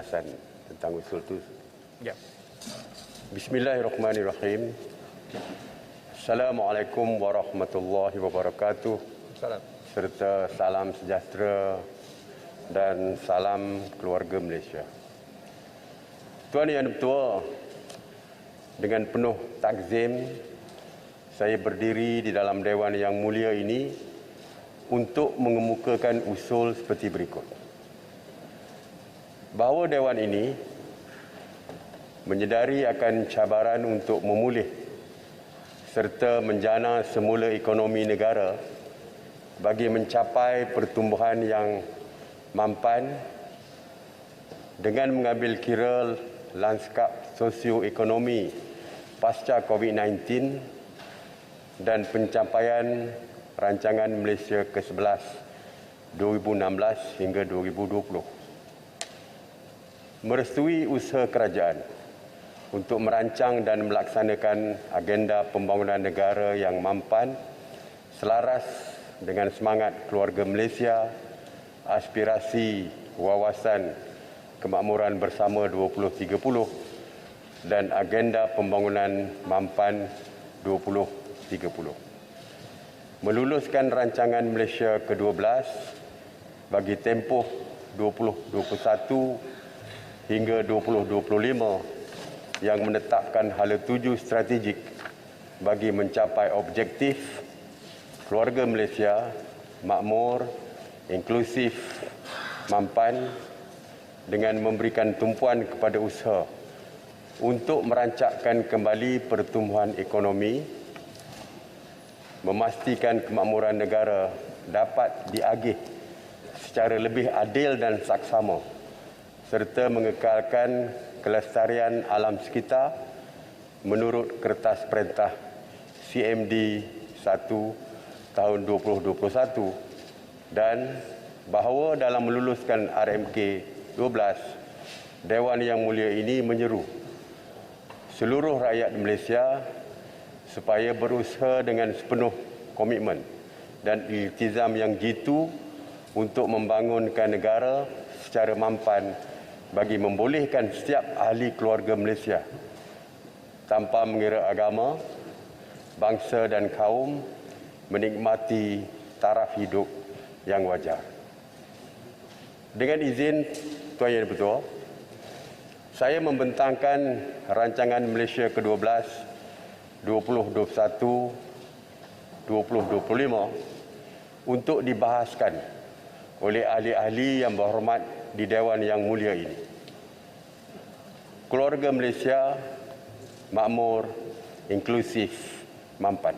penjelasan tentang usul itu. Ya. Bismillahirrahmanirrahim. Assalamualaikum warahmatullahi wabarakatuh. Salam. Serta salam sejahtera dan salam keluarga Malaysia. Tuan Yang Dipertua, dengan penuh takzim, saya berdiri di dalam Dewan yang mulia ini untuk mengemukakan usul seperti berikut. Bahawa Dewan ini menyedari akan cabaran untuk memulih serta menjana semula ekonomi negara bagi mencapai pertumbuhan yang mampan dengan mengambil kira lanskap sosioekonomi pasca COVID-19 dan pencapaian rancangan Malaysia ke-11 2016 hingga 2020. Merestui usaha kerajaan untuk merancang dan melaksanakan agenda pembangunan negara yang mampan selaras dengan semangat keluarga Malaysia, aspirasi wawasan kemakmuran bersama 2030 dan agenda pembangunan mampan 2030. Meluluskan rancangan Malaysia ke-12 bagi tempoh 2021 hingga 2025 yang menetapkan hala tuju strategik bagi mencapai objektif keluarga Malaysia makmur, inklusif, mampan dengan memberikan tumpuan kepada usaha untuk merancakkan kembali pertumbuhan ekonomi, memastikan kemakmuran negara dapat diagih secara lebih adil dan saksama serta mengekalkan kelestarian alam sekitar menurut Kertas Perintah CMD 1 tahun 2021 dan bahawa dalam meluluskan RMK 12, Dewan Yang Mulia ini menyeru seluruh rakyat Malaysia supaya berusaha dengan sepenuh komitmen dan iltizam yang jitu untuk membangunkan negara secara mampan bagi membolehkan setiap ahli keluarga Malaysia tanpa mengira agama, bangsa dan kaum menikmati taraf hidup yang wajar. Dengan izin Tuan Yang Dipertua, saya membentangkan rancangan Malaysia ke-12 2021-2025 untuk dibahaskan oleh ahli-ahli yang berhormat di Dewan Yang Mulia ini. Keluarga Malaysia makmur, inklusif, mampan.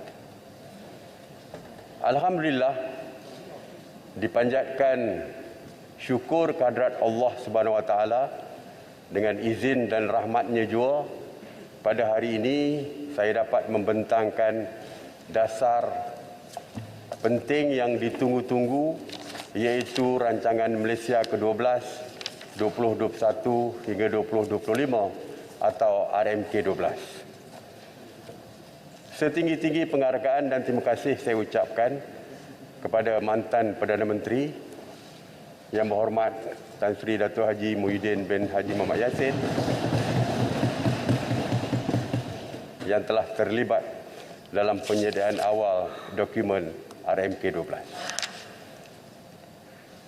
Alhamdulillah, dipanjatkan syukur kehadrat Allah Subhanahu Wa Taala dengan izin dan rahmatnya jua, pada hari ini saya dapat membentangkan dasar penting yang ditunggu-tunggu, iaitu rancangan Malaysia ke-12 2021 hingga 2025 atau RMK 12. Setinggi-tinggi penghargaan dan terima kasih saya ucapkan kepada mantan Perdana Menteri Yang Berhormat Tan Sri Dato' Haji Muhyiddin bin Haji Muhammad Yassin yang telah terlibat dalam penyediaan awal dokumen RMK 12.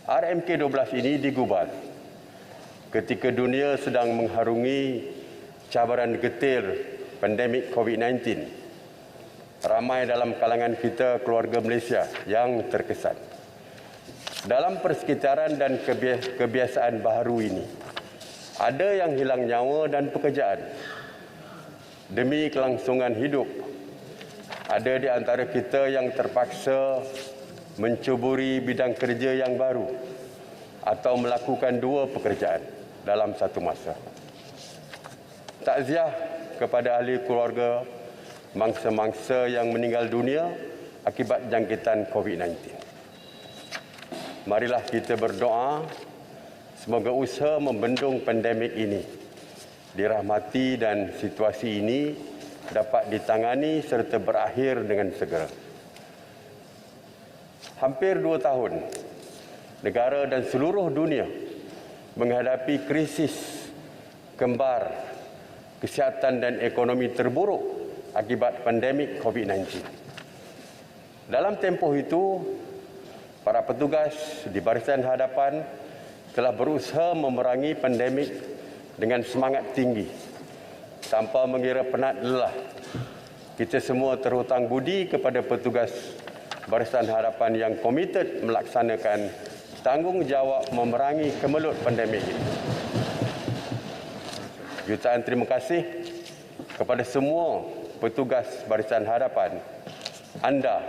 RMK 12 ini digubal ketika dunia sedang mengharungi cabaran getir pandemik COVID-19. Ramai dalam kalangan kita keluarga Malaysia yang terkesan. Dalam persekitaran dan kebiasaan baharu ini, ada yang hilang nyawa dan pekerjaan demi kelangsungan hidup. Ada di antara kita yang terpaksa mencuburi bidang kerja yang baru atau melakukan dua pekerjaan dalam satu masa. Takziah kepada ahli keluarga mangsa-mangsa yang meninggal dunia akibat jangkitan COVID-19. Marilah kita berdoa semoga usaha membendung pandemik ini dirahmati dan situasi ini dapat ditangani serta berakhir dengan segera. Hampir 2 tahun, negara dan seluruh dunia menghadapi krisis kembar kesihatan dan ekonomi terburuk akibat pandemik COVID-19. Dalam tempoh itu, para petugas di barisan hadapan telah berusaha memerangi pandemik dengan semangat tinggi tanpa mengira penat lelah. Kita semua terhutang budi kepada petugas barisan hadapan yang komited melaksanakan tanggungjawab memerangi kemelut pandemik ini. Jutaan terima kasih kepada semua petugas barisan hadapan. Anda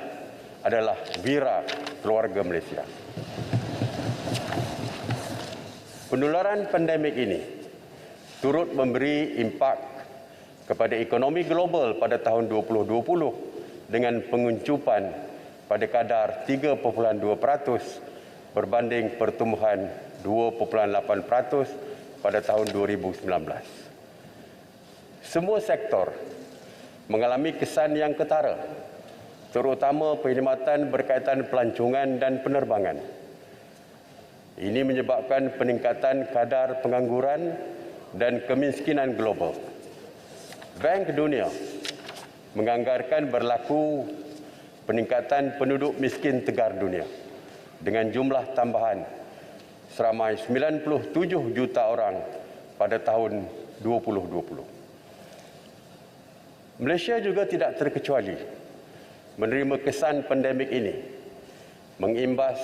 adalah wira keluarga Malaysia. Penularan pandemik ini turut memberi impak kepada ekonomi global pada tahun 2020 dengan penguncupan pada kadar 3.2% berbanding pertumbuhan 2.8% pada tahun 2019. Semua sektor mengalami kesan yang ketara, terutama perkhidmatan berkaitan pelancongan dan penerbangan. Ini menyebabkan peningkatan kadar pengangguran dan kemiskinan global. Bank Dunia menganggarkan berlaku peningkatan penduduk miskin tegar dunia dengan jumlah tambahan seramai 97 juta orang pada tahun 2020. Malaysia juga tidak terkecuali menerima kesan pandemik ini, mengimbas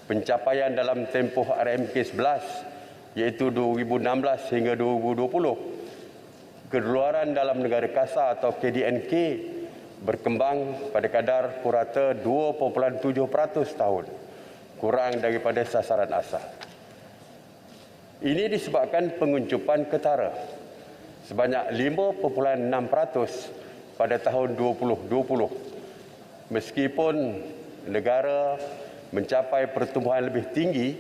pencapaian dalam tempoh RMK 11 iaitu 2016 hingga 2020. Keluaran dalam negara kasar atau KDNK berkembang pada kadar purata 2.7% tahun, kurang daripada sasaran asal. Ini disebabkan penguncupan ketara sebanyak 5.6% pada tahun 2020, meskipun negara mencapai pertumbuhan lebih tinggi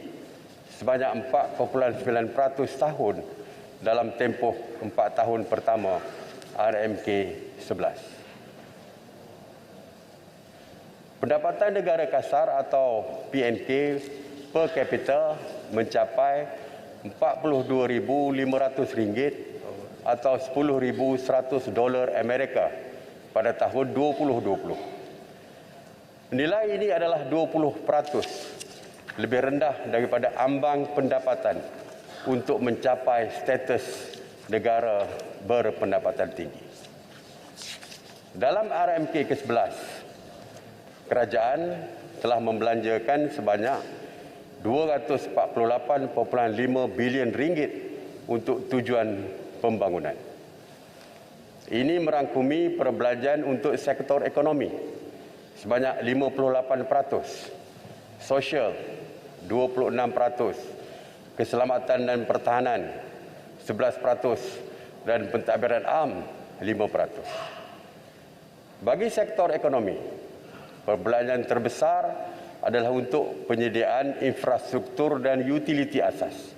sebanyak 4.9% tahun dalam tempoh 4 tahun pertama RMK 11. Pendapatan negara kasar atau PNK per kapita mencapai $42,500 atau $10,100 Amerika pada tahun 2020. Nilai ini adalah 20% lebih rendah daripada ambang pendapatan untuk mencapai status negara berpendapatan tinggi. Dalam RMK ke-11, kerajaan telah membelanjakan sebanyak RM248.5 bilion untuk tujuan pembangunan. Ini merangkumi perbelanjaan untuk sektor ekonomi sebanyak 58%, sosial 26%, keselamatan dan pertahanan 11% dan pentadbiran am 5%. Bagi sektor ekonomi, perbelanjaan terbesar adalah untuk penyediaan infrastruktur dan utiliti asas.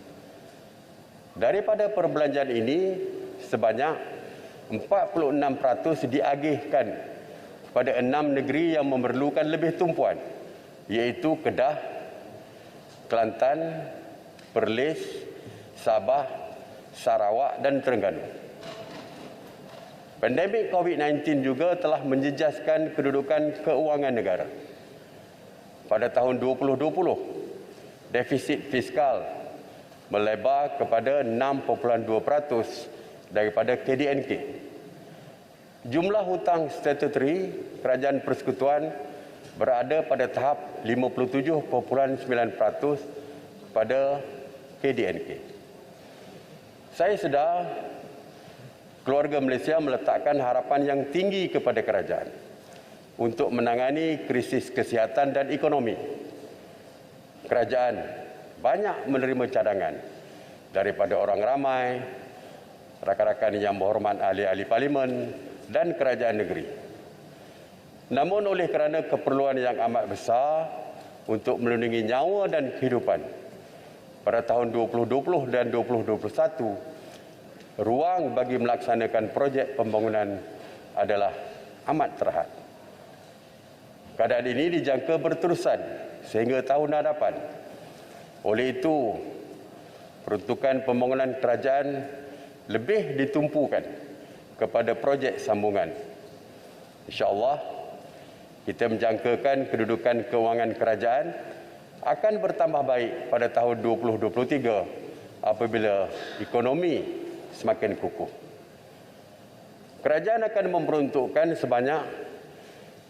Daripada perbelanjaan ini, sebanyak 46% diagihkan kepada 6 negeri yang memerlukan lebih tumpuan, iaitu Kedah, Kelantan, Perlis, Sabah, Sarawak dan Terengganu. Pandemik COVID-19 juga telah menjejaskan kedudukan keuangan negara. Pada tahun 2020, defisit fiskal melebar kepada 6.2% daripada KDNK. Jumlah hutang statutory Kerajaan Persekutuan berada pada tahap 57.9% pada KDNK. Saya sedar keluarga Malaysia meletakkan harapan yang tinggi kepada kerajaan untuk menangani krisis kesihatan dan ekonomi. Kerajaan banyak menerima cadangan daripada orang ramai, rakan-rakan yang berhormat ahli-ahli parlimen dan kerajaan negeri. Namun oleh kerana keperluan yang amat besar untuk melindungi nyawa dan kehidupan, pada tahun 2020 dan 2021, ruang bagi melaksanakan projek pembangunan adalah amat terhad. Keadaan ini dijangka berterusan sehingga tahun hadapan. Oleh itu, peruntukan pembangunan kerajaan lebih ditumpukan kepada projek sambungan. InsyaAllah, kita menjangkakan kedudukan kewangan kerajaan akan bertambah baik pada tahun 2023 apabila ekonomi semakin kukuh. Kerajaan akan memperuntukkan sebanyak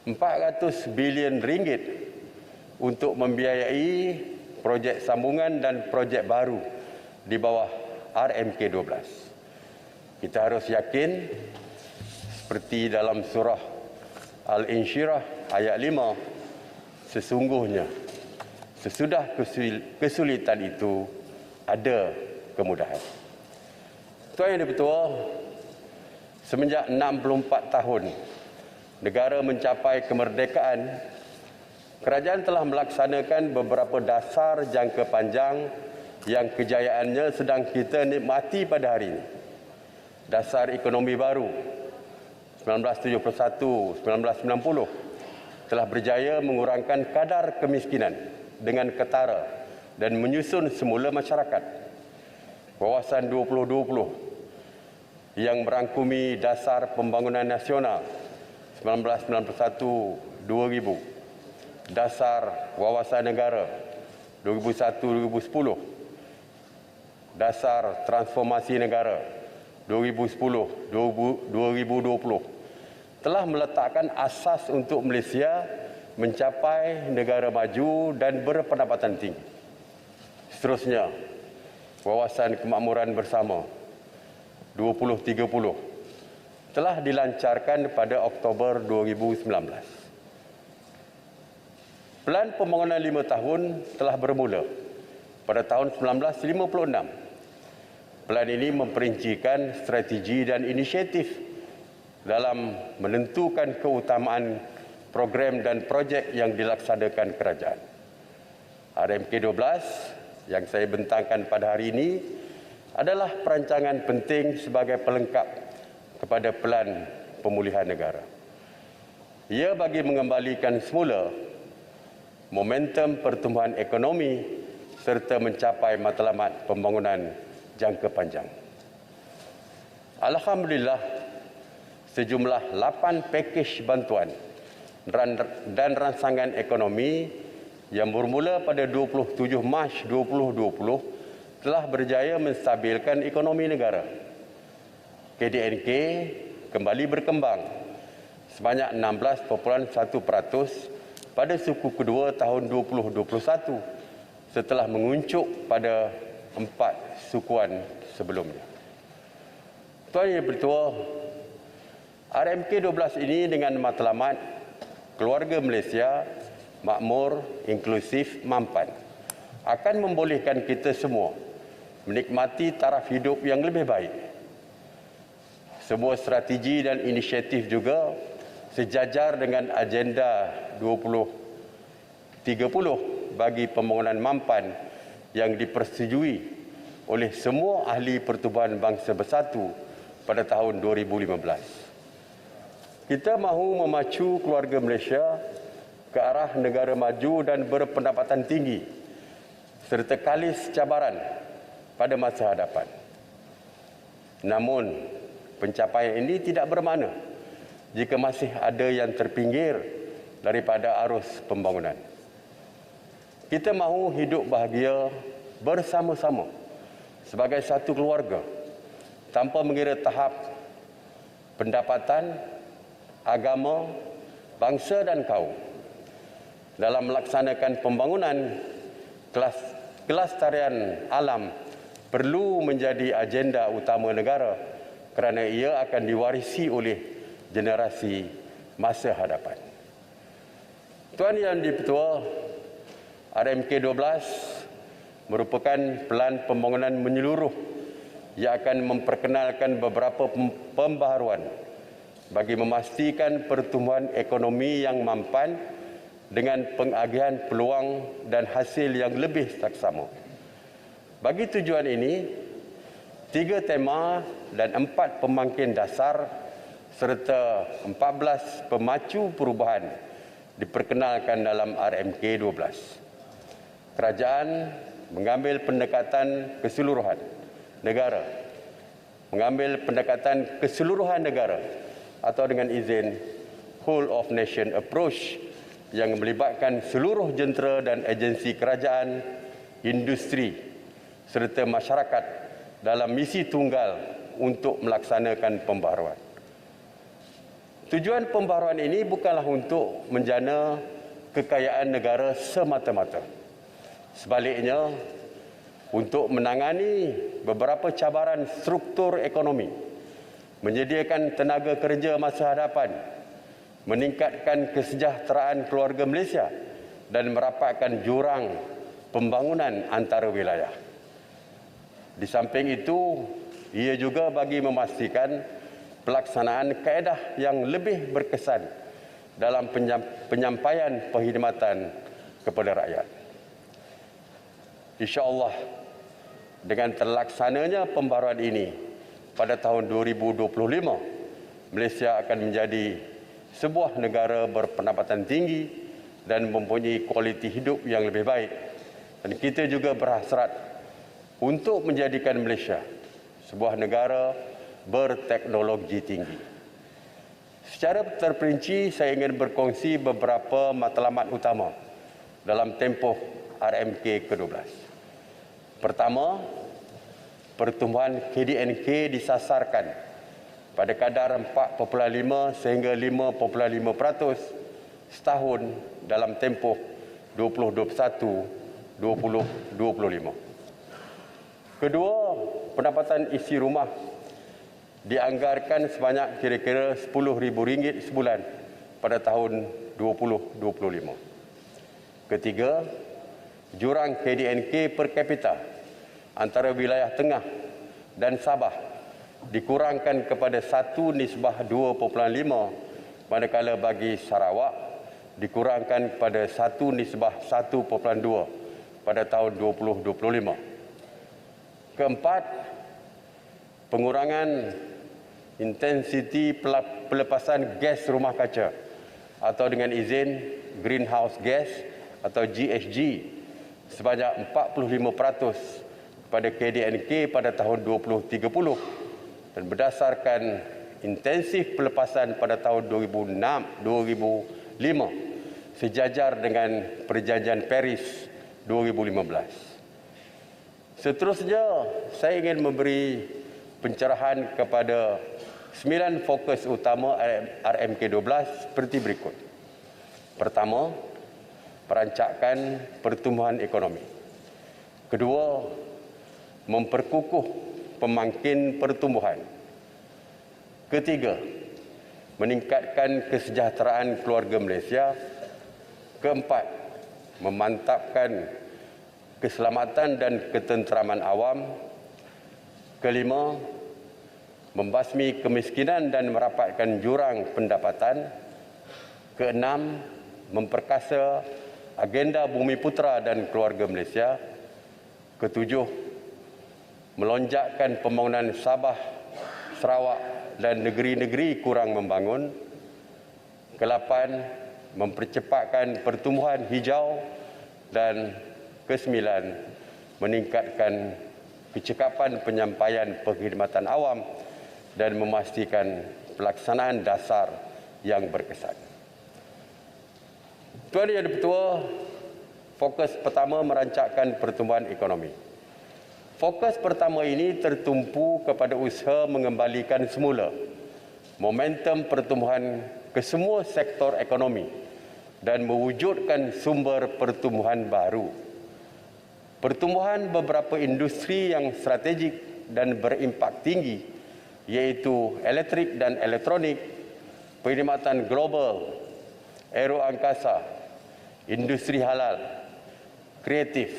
400 bilion ringgit untuk membiayai projek sambungan dan projek baru di bawah RMK12. Kita harus yakin seperti dalam surah Al-Insyirah ayat 5, sesungguhnya sesudah kesulitan itu ada kemudahan. Tuan Yang Di-Pertua, semenjak 64 tahun negara mencapai kemerdekaan, kerajaan telah melaksanakan beberapa dasar jangka panjang yang kejayaannya sedang kita nikmati pada hari ini. Dasar ekonomi baru 1971-1990 telah berjaya mengurangkan kadar kemiskinan dengan ketara dan menyusun semula masyarakat. Wawasan 2020 yang merangkumi dasar pembangunan nasional 1991-2000, dasar wawasan negara 2001-2010, dasar transformasi negara 2010-2020 telah meletakkan asas untuk Malaysia mencapai negara maju dan berpendapatan tinggi. Seterusnya, wawasan kemakmuran bersama 2030 telah dilancarkan pada Oktober 2019. Pelan pembangunan 5 tahun telah bermula pada tahun 1956. Pelan ini memperincikan strategi dan inisiatif dalam menentukan keutamaan program dan projek yang dilaksanakan kerajaan. RMK12 yang saya bentangkan pada hari ini adalah perancangan penting sebagai pelengkap kepada Pelan Pemulihan Negara. Ia bagi mengembalikan semula momentum pertumbuhan ekonomi serta mencapai matlamat pembangunan jangka panjang. Alhamdulillah, sejumlah 8 pakej bantuan dan rangsangan ekonomi yang bermula pada 27 Mac 2020 telah berjaya menstabilkan ekonomi negara. KDNK kembali berkembang sebanyak 16.1% pada suku kedua tahun 2021 setelah menguncup pada 4 sukuan sebelumnya. Tuan Yang Di-Pertua, RMK12 ini dengan matlamat keluarga Malaysia makmur, inklusif, mampan akan membolehkan kita semua menikmati taraf hidup yang lebih baik. Sebuah strategi dan inisiatif juga sejajar dengan agenda 2030 bagi pembangunan mampan yang dipersetujui oleh semua ahli Pertubuhan Bangsa Bersatu pada tahun 2015. Kita mahu memacu keluarga Malaysia ke arah negara maju dan berpendapatan tinggi serta kalis cabaran pada masa hadapan. Namun, pencapaian ini tidak bermakna jika masih ada yang terpinggir daripada arus pembangunan. Kita mahu hidup bahagia bersama-sama sebagai satu keluarga tanpa mengira tahap pendapatan, agama, bangsa dan kaum. Dalam melaksanakan pembangunan, kelestarian alam perlu menjadi agenda utama negara kerana ia akan diwarisi oleh generasi masa hadapan. Tuan Yang Di-Pertua, RMK12 merupakan pelan pembangunan menyeluruh yang akan memperkenalkan beberapa pembaharuan bagi memastikan pertumbuhan ekonomi yang mampan dengan pengagihan peluang dan hasil yang lebih saksama. Bagi tujuan ini, 3 tema dan 4 pemangkin dasar serta 14 pemacu perubahan diperkenalkan dalam RMK12. Kerajaan mengambil pendekatan keseluruhan negara mengambil pendekatan keseluruhan negara atau dengan izin whole of nation approach yang melibatkan seluruh jentera dan agensi kerajaan, industri serta masyarakat dalam misi tunggal untuk melaksanakan pembaharuan. Tujuan pembaharuan ini bukanlah untuk menjana kekayaan negara semata-mata. Sebaliknya, untuk menangani beberapa cabaran struktur ekonomi, menyediakan tenaga kerja masa hadapan, meningkatkan kesejahteraan keluarga Malaysia dan merapatkan jurang pembangunan antara wilayah. Di samping itu, ia juga bagi memastikan pelaksanaan kaedah yang lebih berkesan dalam penyampaian perkhidmatan kepada rakyat. InsyaAllah, dengan terlaksananya pembaharuan ini pada tahun 2025, Malaysia akan menjadi sebuah negara berpendapatan tinggi dan mempunyai kualiti hidup yang lebih baik. Dan kita juga berhasrat untuk menjadikan Malaysia sebuah negara berteknologi tinggi. Secara terperinci, saya ingin berkongsi beberapa matlamat utama dalam tempoh RMK ke-12. Pertama, pertumbuhan KDNK disasarkan pada kadar 4.5 sehingga 5.5% setahun dalam tempoh 2021-2025. Kedua, pendapatan isi rumah dianggarkan sebanyak kira-kira RM10,000 sebulan pada tahun 2025. Ketiga, jurang KDNK per kapita antara wilayah Tengah dan Sabah dikurangkan kepada 1:2.5, manakala bagi Sarawak dikurangkan kepada 1:1.2 pada tahun 2025. Keempat, pengurangan intensiti pelepasan gas rumah kaca atau dengan izin greenhouse gas atau GHG sebanyak 45% pada KDNK pada tahun 2030 dan berdasarkan intensif pelepasan pada tahun 2005 sejajar dengan Perjanjian Paris 2015. Seterusnya, saya ingin memberi pencerahan kepada 9 fokus utama RMK12 seperti berikut. Pertama, perancakan pertumbuhan ekonomi. Kedua, memperkukuh pemangkin pertumbuhan. Ketiga, meningkatkan kesejahteraan keluarga Malaysia. Keempat, memantapkan keselamatan dan ketenteraman awam. Kelima, membasmi kemiskinan dan merapatkan jurang pendapatan. Keenam, memperkasa agenda Bumi Putera dan keluarga Malaysia. Ketujuh, melonjakkan pembangunan Sabah, Sarawak dan negeri-negeri kurang membangun. Kelapan, mempercepatkan pertumbuhan hijau. Dan kesembilan, meningkatkan kecekapan penyampaian perkhidmatan awam dan memastikan pelaksanaan dasar yang berkesan. Tuan Yang Dipertua, fokus pertama merancangkan pertumbuhan ekonomi. Fokus pertama ini tertumpu kepada usaha mengembalikan semula momentum pertumbuhan ke semua sektor ekonomi dan mewujudkan sumber pertumbuhan baru. Pertumbuhan beberapa industri yang strategik dan berimpak tinggi iaitu elektrik dan elektronik, perkhidmatan global, aero angkasa, industri halal, kreatif,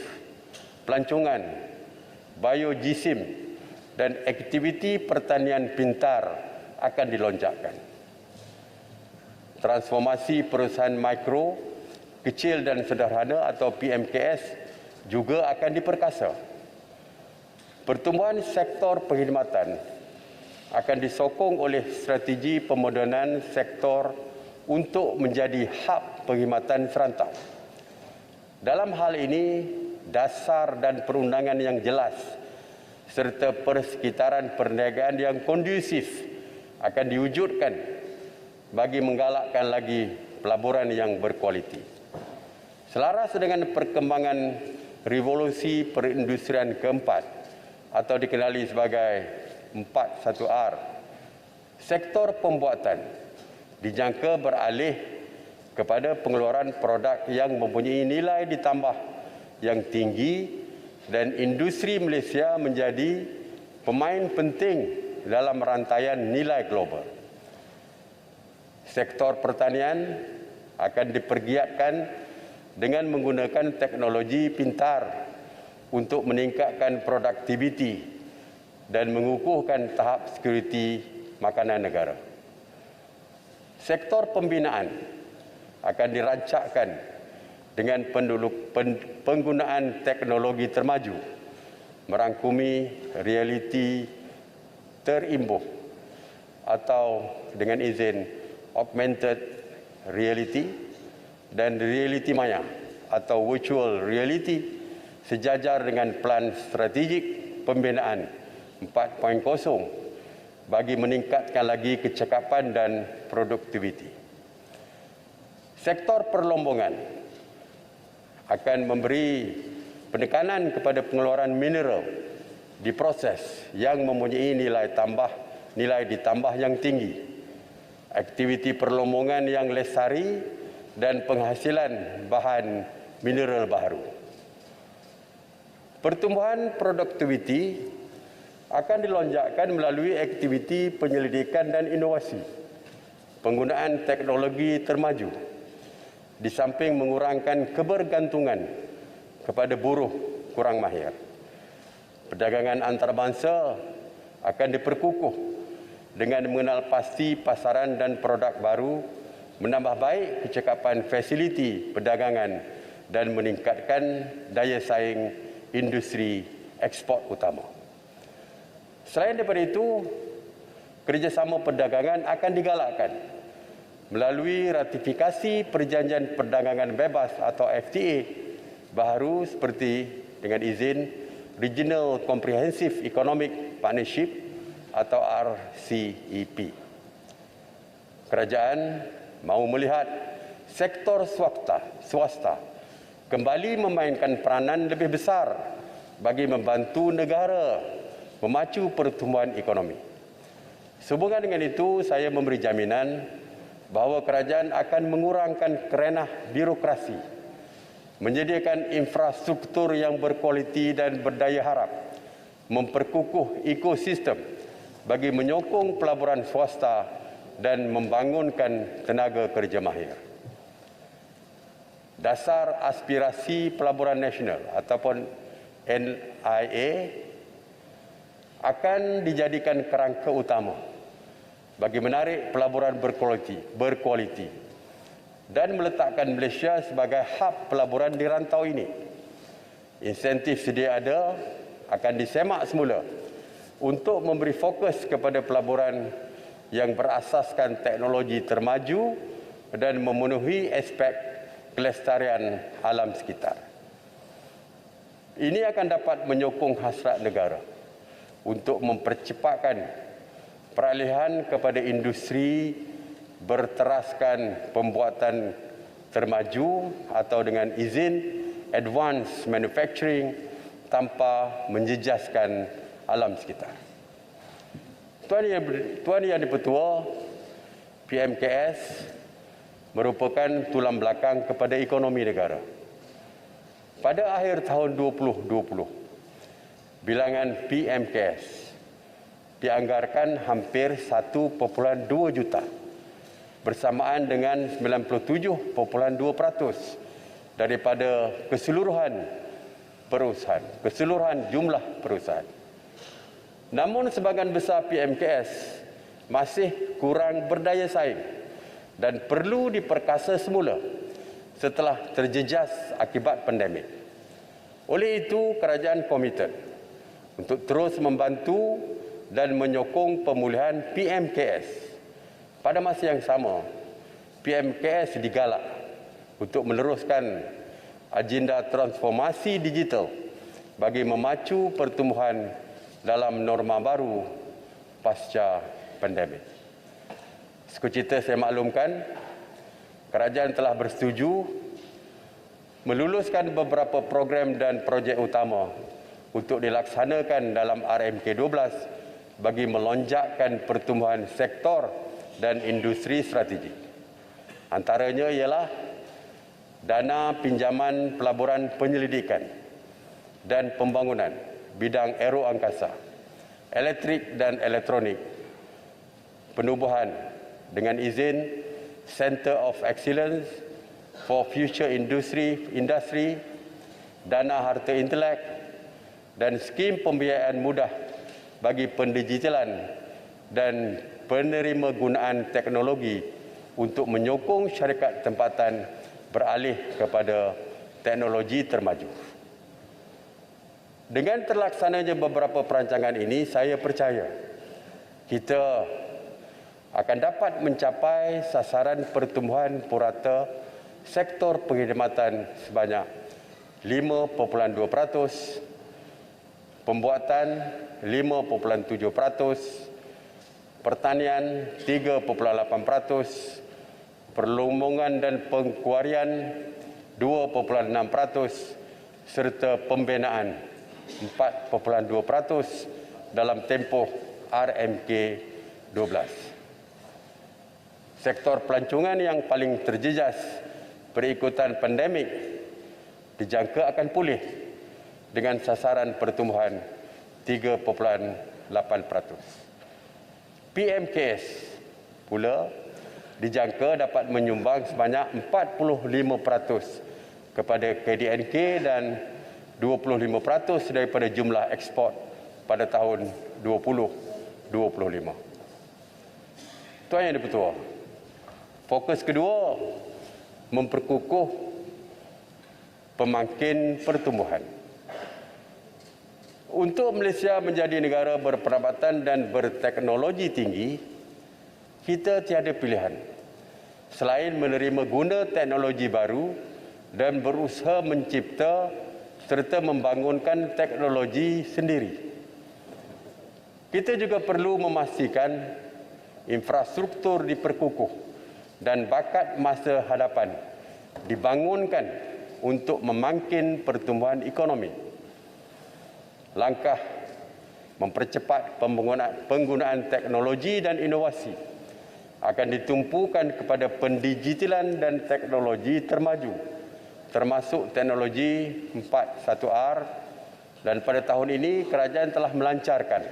pelancongan, biojisim dan aktiviti pertanian pintar akan dilonjakkan. Transformasi perusahaan mikro, kecil dan sederhana atau PMKS juga akan diperkasa. Pertumbuhan sektor perkhidmatan akan disokong oleh strategi pemodenan sektor untuk menjadi hub perkhidmatan serantau. Dalam hal ini, dasar dan perundangan yang jelas serta persekitaran perniagaan yang kondusif akan diwujudkan bagi menggalakkan lagi pelaburan yang berkualiti. Selaras dengan perkembangan revolusi perindustrian keempat atau dikenali sebagai 4.1R, sektor pembuatan dijangka beralih kepada pengeluaran produk yang mempunyai nilai ditambah yang tinggi dan industri Malaysia menjadi pemain penting dalam rantaian nilai global. Sektor pertanian akan dipergiatkan dengan menggunakan teknologi pintar untuk meningkatkan produktiviti dan mengukuhkan tahap sekuriti makanan negara. Sektor pembinaan akan dirancangkan dengan penggunaan teknologi termaju, merangkumi realiti terimbuh atau dengan izin augmented reality dan reality maya atau virtual reality sejajar dengan plan strategik pembinaan 4.0 bagi meningkatkan lagi kecekapan dan produktiviti. Sektor perlombongan akan memberi penekanan kepada pengeluaran mineral di proses yang mempunyai nilai ditambah yang tinggi, aktiviti perlombongan yang lestari dan penghasilan bahan mineral baharu. Pertumbuhan produktiviti akan dilonjakkan melalui aktiviti penyelidikan dan inovasi, penggunaan teknologi termaju, di samping mengurangkan kebergantungan kepada buruh kurang mahir. Perdagangan antarabangsa akan diperkukuh dengan mengenal pasti pasaran dan produk baru, menambah baik kecekapan fasiliti perdagangan dan meningkatkan daya saing industri ekspor utama. Selain daripada itu, kerjasama perdagangan akan digalakkan melalui ratifikasi perjanjian perdagangan bebas atau FTA baharu seperti dengan izin Regional Comprehensive Economic Partnership atau RCEP. Kerajaan mahu melihat sektor swasta kembali memainkan peranan lebih besar bagi membantu negara memacu pertumbuhan ekonomi. Sehubungan dengan itu, saya memberi jaminan bahawa kerajaan akan mengurangkan kerenah birokrasi, menyediakan infrastruktur yang berkualiti dan berdaya harap, memperkukuh ekosistem bagi menyokong pelaburan swasta dan membangunkan tenaga kerja mahir. Dasar aspirasi pelaburan nasional ataupun NIA akan dijadikan kerangka utama bagi menarik pelaburan berkualiti dan meletakkan Malaysia sebagai hub pelaburan di rantau ini. Insentif sedia ada akan disemak semula untuk memberi fokus kepada pelaburan yang berasaskan teknologi termaju dan memenuhi aspek kelestarian alam sekitar. Ini akan dapat menyokong hasrat negara untuk mempercepatkan peralihan kepada industri berteraskan pembuatan termaju atau dengan izin advanced manufacturing tanpa menjejaskan alam sekitar. Tuan Yang di-Pertua, PMKS merupakan tulang belakang kepada ekonomi negara. Pada akhir tahun 2020, bilangan PMKS dianggarkan hampir 1.2 juta bersamaan dengan 97.2% daripada keseluruhan jumlah perusahaan. Namun sebahagian besar PMKS masih kurang berdaya saing dan perlu diperkasa semula setelah terjejas akibat pandemik. Oleh itu, kerajaan komited untuk terus membantu dan menyokong pemulihan PMKS. Pada masa yang sama, PMKS digalak untuk meneruskan agenda transformasi digital bagi memacu pertumbuhan dalam norma baru pasca pandemik. Sekecita saya maklumkan, kerajaan telah bersetuju meluluskan beberapa program dan projek utama untuk dilaksanakan dalam RMK 12 bagi melonjakkan pertumbuhan sektor dan industri strategik. Antaranya ialah dana pinjaman pelaburan penyelidikan dan pembangunan bidang aero angkasa, elektrik dan elektronik, penubuhan dengan izin Center of Excellence for Future Industry, dana harta intelek dan skim pembiayaan mudah bagi pendigitalan dan penerima gunaan teknologi untuk menyokong syarikat tempatan beralih kepada teknologi termaju. Dengan terlaksananya beberapa perancangan ini, saya percaya kita akan dapat mencapai sasaran pertumbuhan purata sektor perkhidmatan sebanyak 5.2%, pembuatan 5.7%, pertanian 3.8%, perlumbungan dan pengkuarian 2.6%, serta pembinaan 4.2% dalam tempoh RMK 12. Sektor pelancongan yang paling terjejas berikutan pandemik dijangka akan pulih dengan sasaran pertumbuhan 3.8%. PMKS pula dijangka dapat menyumbang sebanyak 45% kepada KDNK dan 25% daripada jumlah ekspor pada tahun 2025. Tuan Yang di-Pertua, fokus kedua, memperkukuh pemangkin pertumbuhan. Untuk Malaysia menjadi negara berperabatan dan berteknologi tinggi, kita tiada pilihan selain menerima guna teknologi baru dan berusaha mencipta serta membangunkan teknologi sendiri. Kita juga perlu memastikan infrastruktur diperkukuh dan bakat masa hadapan dibangunkan untuk memangkin pertumbuhan ekonomi. Langkah mempercepat penggunaan teknologi dan inovasi akan ditumpukan kepada pendigitalan dan teknologi termaju, termasuk teknologi 4.1R, dan pada tahun ini kerajaan telah melancarkan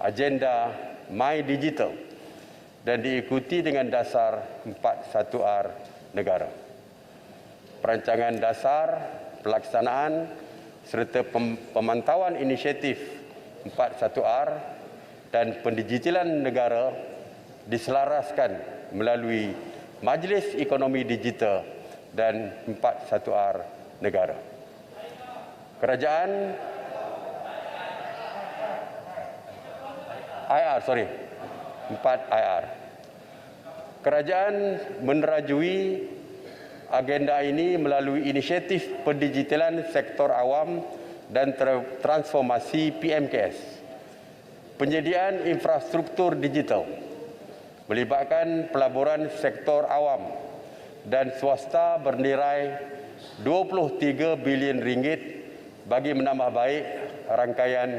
agenda My Digital dan diikuti dengan dasar 4.1R negara. Perancangan dasar, pelaksanaan serta pemantauan inisiatif 4.1R dan pendigitalan negara diselaraskan melalui Majlis Ekonomi Digital dan 4.1R negara. Kerajaan 4IR. Kerajaan menerajui agenda ini melalui inisiatif pendigitalan sektor awam dan transformasi PMKS. Penyediaan infrastruktur digital melibatkan pelaburan sektor awam dan swasta bernilai 23 bilion ringgit bagi menambah baik rangkaian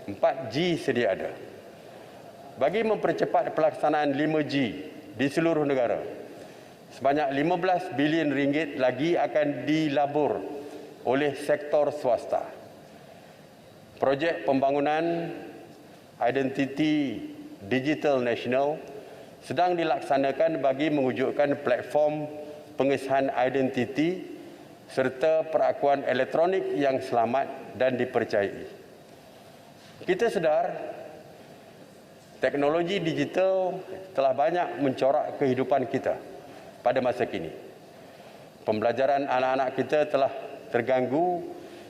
4G sedia ada. Bagi mempercepat pelaksanaan 5G di seluruh negara, sebanyak 15 bilion ringgit lagi akan dilabur oleh sektor swasta. Projek pembangunan Identiti Digital Nasional sedang dilaksanakan bagi mewujudkan platform pengesahan identiti serta perakuan elektronik yang selamat dan dipercayai. Kita sedar teknologi digital telah banyak mencorak kehidupan kita pada masa kini. Pembelajaran anak-anak kita telah terganggu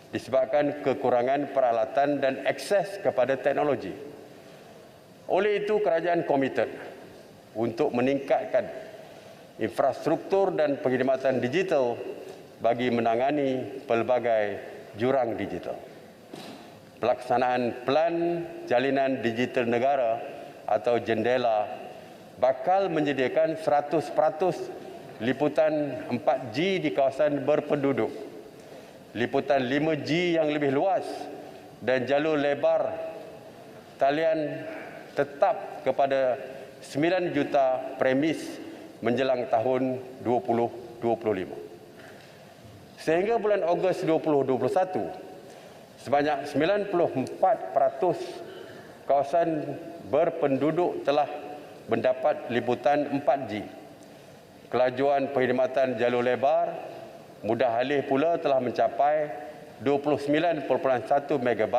disebabkan kekurangan peralatan dan akses kepada teknologi. Oleh itu, kerajaan komited untuk meningkatkan infrastruktur dan perkhidmatan digital bagi menangani pelbagai jurang digital. pelaksanaan Pelan Jalinan Digital Negara atau JENDELA bakal menyediakan 100% liputan 4G di kawasan berpenduduk, liputan 5G yang lebih luas dan jalur lebar talian tetap kepada 9 juta premis menjelang tahun 2025. Sehingga bulan Ogos 2021, sebanyak 94% kawasan berpenduduk telah mendapat liputan 4G. Kelajuan perkhidmatan jalur lebar mudah alih pula telah mencapai 29.1 MB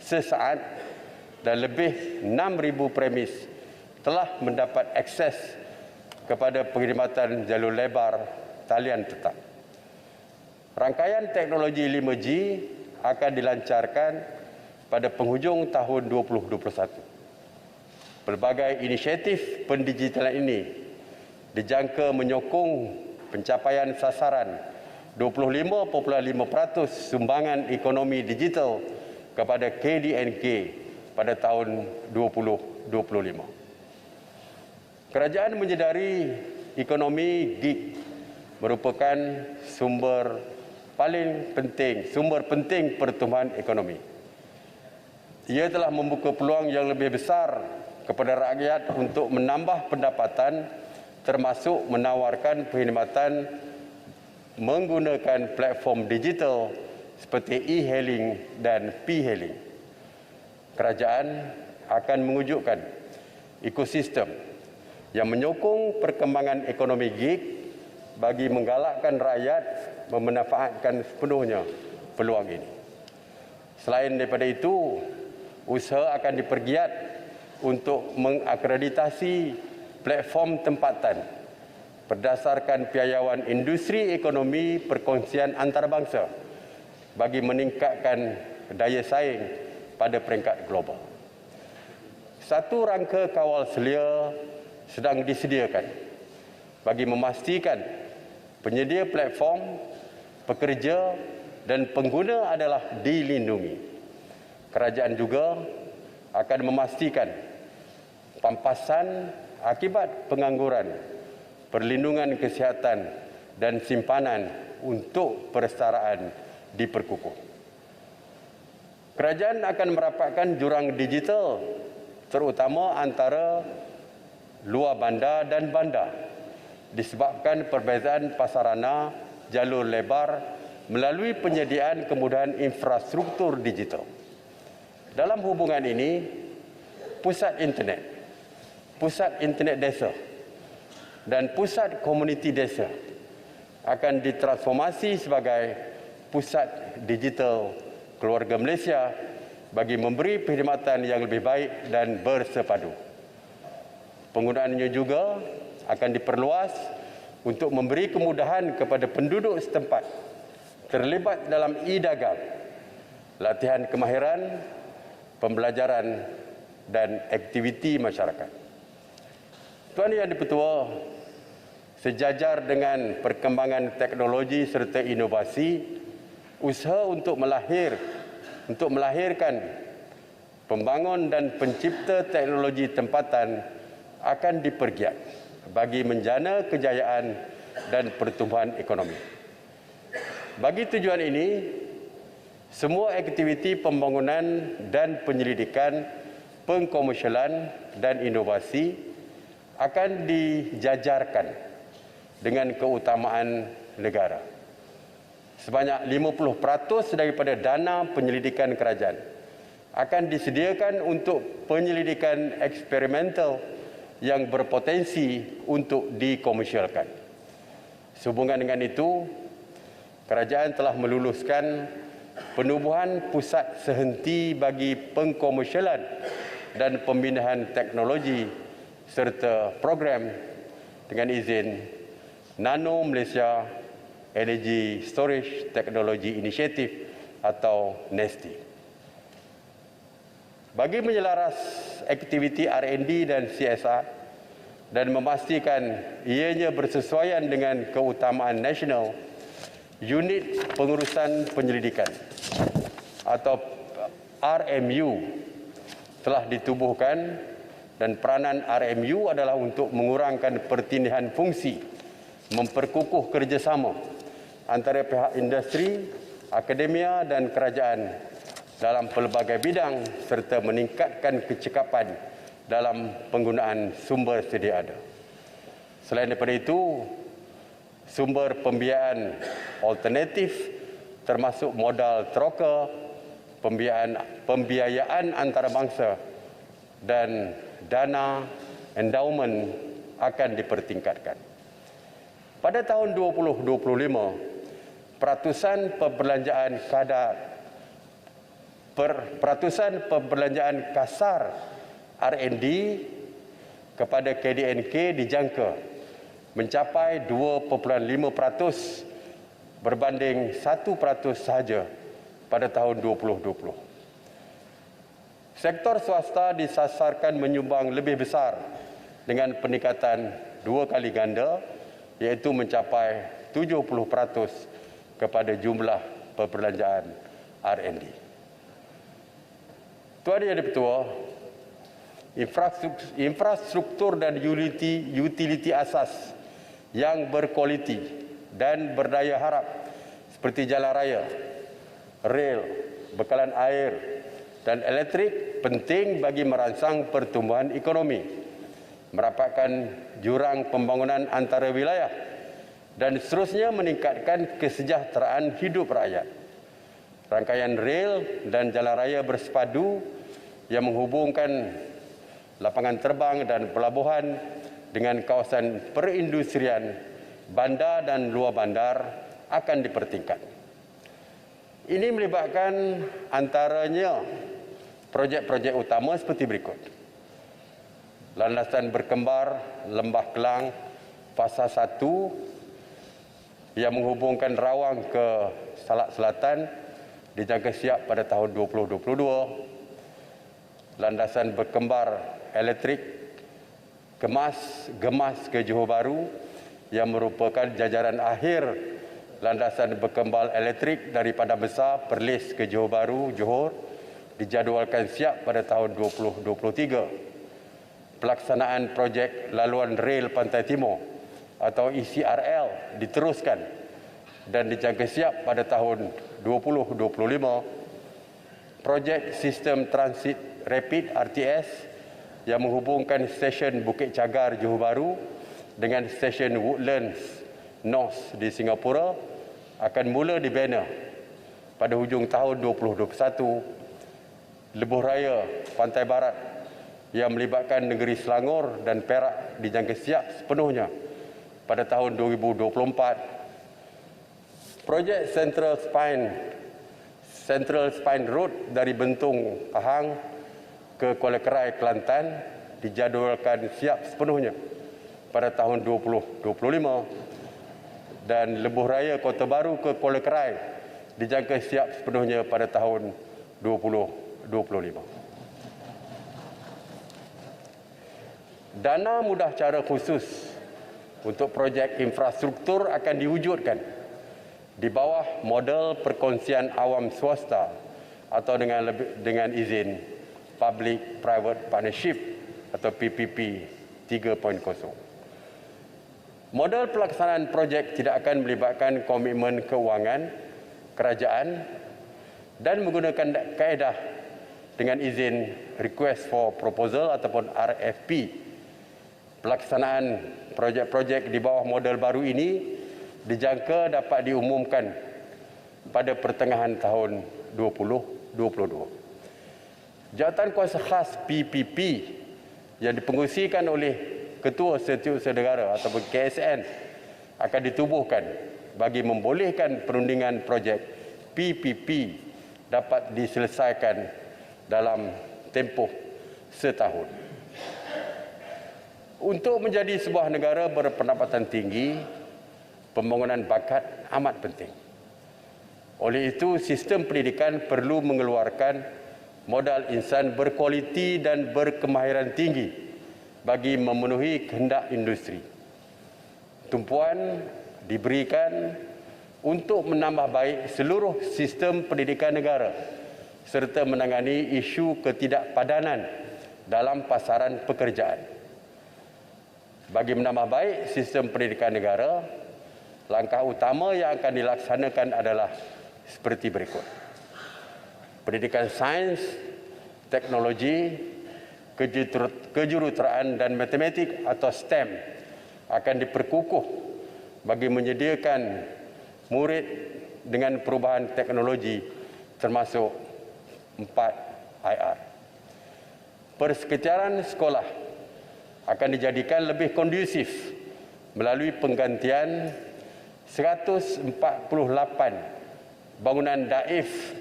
sesaat dan lebih 6,000 premis telah mendapat akses kepada perkhidmatan jalur lebar talian tetap. Rangkaian teknologi 5G akan dilancarkan pada penghujung tahun 2021. Pelbagai inisiatif pendigitalan ini dijangka menyokong pencapaian sasaran 25.5% sumbangan ekonomi digital kepada KDNK pada tahun 2025. Kerajaan menyedari ekonomi gig merupakan sumber penting pertumbuhan ekonomi. Ia telah membuka peluang yang lebih besar kepada rakyat untuk menambah pendapatan, termasuk menawarkan perkhidmatan menggunakan platform digital seperti e-hailing dan p-hailing. Kerajaan akan mewujudkan ekosistem yang menyokong perkembangan ekonomi gig bagi menggalakkan rakyat memanfaatkan sepenuhnya peluang ini. Selain daripada itu, usaha akan dipergiat untuk mengakreditasi platform tempatan berdasarkan piawaian industri ekonomi perkongsian antarabangsa bagi meningkatkan daya saing pada peringkat global. Satu rangka kawal selia sedang disediakan bagi memastikan penyedia platform, pekerja dan pengguna adalah dilindungi. Kerajaan juga akan memastikan pampasan akibat pengangguran, perlindungan kesihatan dan simpanan untuk persaraan diperkukuh. Kerajaan akan merapatkan jurang digital terutama antara luar bandar dan bandar disebabkan perbezaan pasarana jalur lebar melalui penyediaan kemudahan infrastruktur digital. Dalam hubungan ini, pusat internet desa dan pusat komuniti desa akan ditransformasi sebagai pusat digital keluarga Malaysia bagi memberi perkhidmatan yang lebih baik dan bersepadu. Penggunaannya juga akan diperluas untuk memberi kemudahan kepada penduduk setempat terlibat dalam e-dagang, latihan kemahiran, pembelajaran dan aktiviti masyarakat. Tuan Yang di-Pertua, sejajar dengan perkembangan teknologi serta inovasi, usaha untuk melahirkan pembangun dan pencipta teknologi tempatan akan dipergiat bagi menjana kejayaan dan pertumbuhan ekonomi. Bagi tujuan ini, semua aktiviti pembangunan dan penyelidikan, pengkomersialan dan inovasi akan dijajarkan dengan keutamaan negara. Sebanyak 50% daripada dana penyelidikan kerajaan akan disediakan untuk penyelidikan eksperimental yang berpotensi untuk dikomersialkan. Sehubungan dengan itu, kerajaan telah meluluskan penubuhan pusat sehenti bagi pengkomersialan dan pembinaan teknologi serta program dengan izin Nano Malaysia Energy Storage Technology Initiative atau NESTI. Bagi menyelaras aktiviti R&D dan CSR dan memastikan ianya bersesuaian dengan keutamaan nasional, Unit Pengurusan Penyelidikan atau RMU telah ditubuhkan dan peranan RMU adalah untuk mengurangkan pertindihan fungsi, memperkukuh kerjasama antara pihak industri, akademia dan kerajaan dalam pelbagai bidang serta meningkatkan kecekapan dalam penggunaan sumber sedia ada. Selain daripada itu, sumber pembiayaan alternatif termasuk modal teroka, pembiayaan antarabangsa dan dana endowment akan dipertingkatkan. Pada tahun 2025, peratusan perbelanjaan kasar R&D kepada KDNK dijangka mencapai 2.5% berbanding 1% sahaja pada tahun 2020. Sektor swasta disasarkan menyumbang lebih besar dengan peningkatan 2 kali ganda, iaitu mencapai 70% kepada jumlah perbelanjaan R&D. Tuan Yang Di-Pertua, infrastruktur dan utiliti asas yang berkualiti dan berdaya harap seperti jalan raya, rel, bekalan air dan elektrik penting bagi merangsang pertumbuhan ekonomi, merapatkan jurang pembangunan antara wilayah dan seterusnya meningkatkan kesejahteraan hidup rakyat. Rangkaian rel dan jalan raya bersepadu yang menghubungkan lapangan terbang dan pelabuhan dengan kawasan perindustrian, bandar dan luar bandar akan dipertingkat. Ini melibatkan antaranya projek-projek utama seperti berikut. Landasan berkembar Lembah Kelang Fasa 1 yang menghubungkan Rawang ke Salak Selatan dijangka siap pada tahun 2022. Landasan berkembar elektrik Gemas ke Johor Bahru yang merupakan jajaran akhir landasan berkembar elektrik dari Padang Besar Perlis ke Johor Bahru, Johor dijadualkan siap pada tahun 2023. Pelaksanaan projek laluan rel Pantai Timur atau ECRL diteruskan dan dijangka siap pada tahun 2025. Projek sistem transit rapid RTS yang menghubungkan stesen Bukit Cagar Johor Bahru dengan stesen Woodlands North di Singapura akan mula dibina pada hujung tahun 2021. Lebuh Raya Pantai Barat yang melibatkan negeri Selangor dan Perak dijangka siap sepenuhnya pada tahun 2024. Projek Central Spine Road dari Bentung Pahang ke Kuala Kerai, Kelantan dijadualkan siap sepenuhnya pada tahun 2025 dan Lebuh Raya Kota Baru ke Kuala Kerai dijangka siap sepenuhnya pada tahun 2025. Dana mudah cara khusus untuk projek infrastruktur akan diwujudkan di bawah model perkongsian awam swasta atau dengan izin Public Private Partnership atau PPP 3.0. Model pelaksanaan projek tidak akan melibatkan komitmen keuangan kerajaan dan menggunakan kaedah dengan izin Request for Proposal ataupun RFP. Pelaksanaan projek-projek di bawah model baru ini dijangka dapat diumumkan pada pertengahan tahun 2022. Jawatan kuasa khas PPP yang dipengerusikan oleh Ketua Setiausaha Negara ataupun KSN akan ditubuhkan bagi membolehkan perundingan projek PPP dapat diselesaikan dalam tempoh setahun. Untuk menjadi sebuah negara berpendapatan tinggi, pembangunan bakat amat penting. Oleh itu, sistem pendidikan perlu mengeluarkan modal insan berkualiti dan berkemahiran tinggi bagi memenuhi kehendak industri. Tumpuan diberikan untuk menambah baik seluruh sistem pendidikan negara serta menangani isu ketidakpadanan dalam pasaran pekerjaan. Bagi menambah baik sistem pendidikan negara, langkah utama yang akan dilaksanakan adalah seperti berikut. Pendidikan sains, teknologi, kejuruteraan dan matematik atau STEM akan diperkukuh bagi menyediakan murid dengan perubahan teknologi termasuk 4IR. Persekitaran sekolah akan dijadikan lebih kondusif melalui penggantian 148 bangunan daif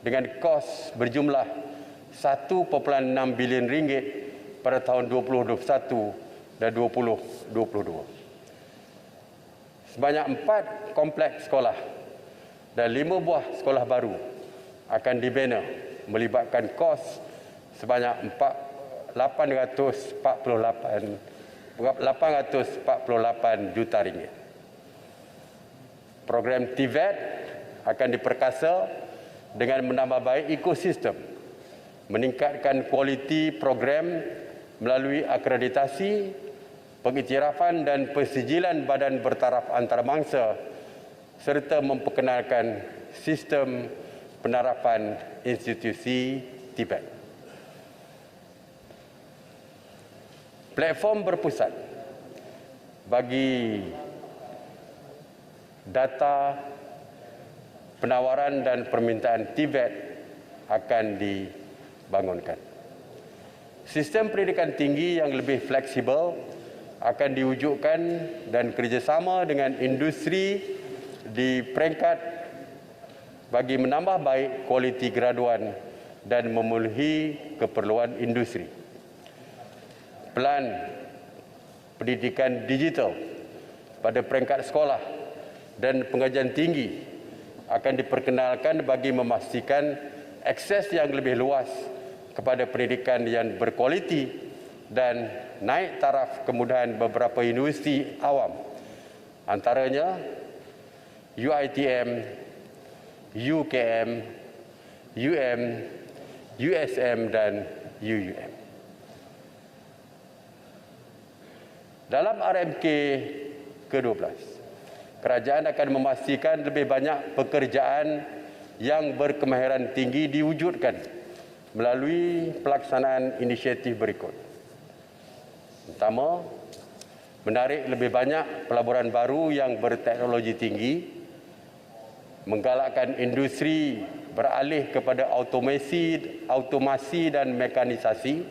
dengan kos berjumlah 1.6 bilion ringgit pada tahun 2021 dan 2022. Sebanyak 4 kompleks sekolah dan 5 buah sekolah baru akan dibina melibatkan kos sebanyak 848 juta ringgit. Program TVET akan diperkasa dengan menambah baik ekosistem, meningkatkan kualiti program melalui akreditasi, pengiktirafan dan persijilan badan bertaraf antarabangsa serta memperkenalkan sistem penerapan institusi TVET. Platform berpusat bagi data penawaran dan permintaan TVET akan dibangunkan. Sistem pendidikan tinggi yang lebih fleksibel akan diwujudkan dan kerjasama dengan industri di peringkat bagi menambah baik kualiti graduan dan memenuhi keperluan industri. Pelan pendidikan digital pada peringkat sekolah dan pengajian tinggi akan diperkenalkan bagi memastikan akses yang lebih luas kepada pendidikan yang berkualiti dan naik taraf kemudahan beberapa universiti awam, antaranya UiTM, UKM, UM, USM dan UUM. Dalam RMK ke-12, kerajaan akan memastikan lebih banyak pekerjaan yang berkemahiran tinggi diwujudkan melalui pelaksanaan inisiatif berikut. Pertama, menarik lebih banyak pelaburan baru yang berteknologi tinggi, menggalakkan industri beralih kepada automasi dan mekanisasi,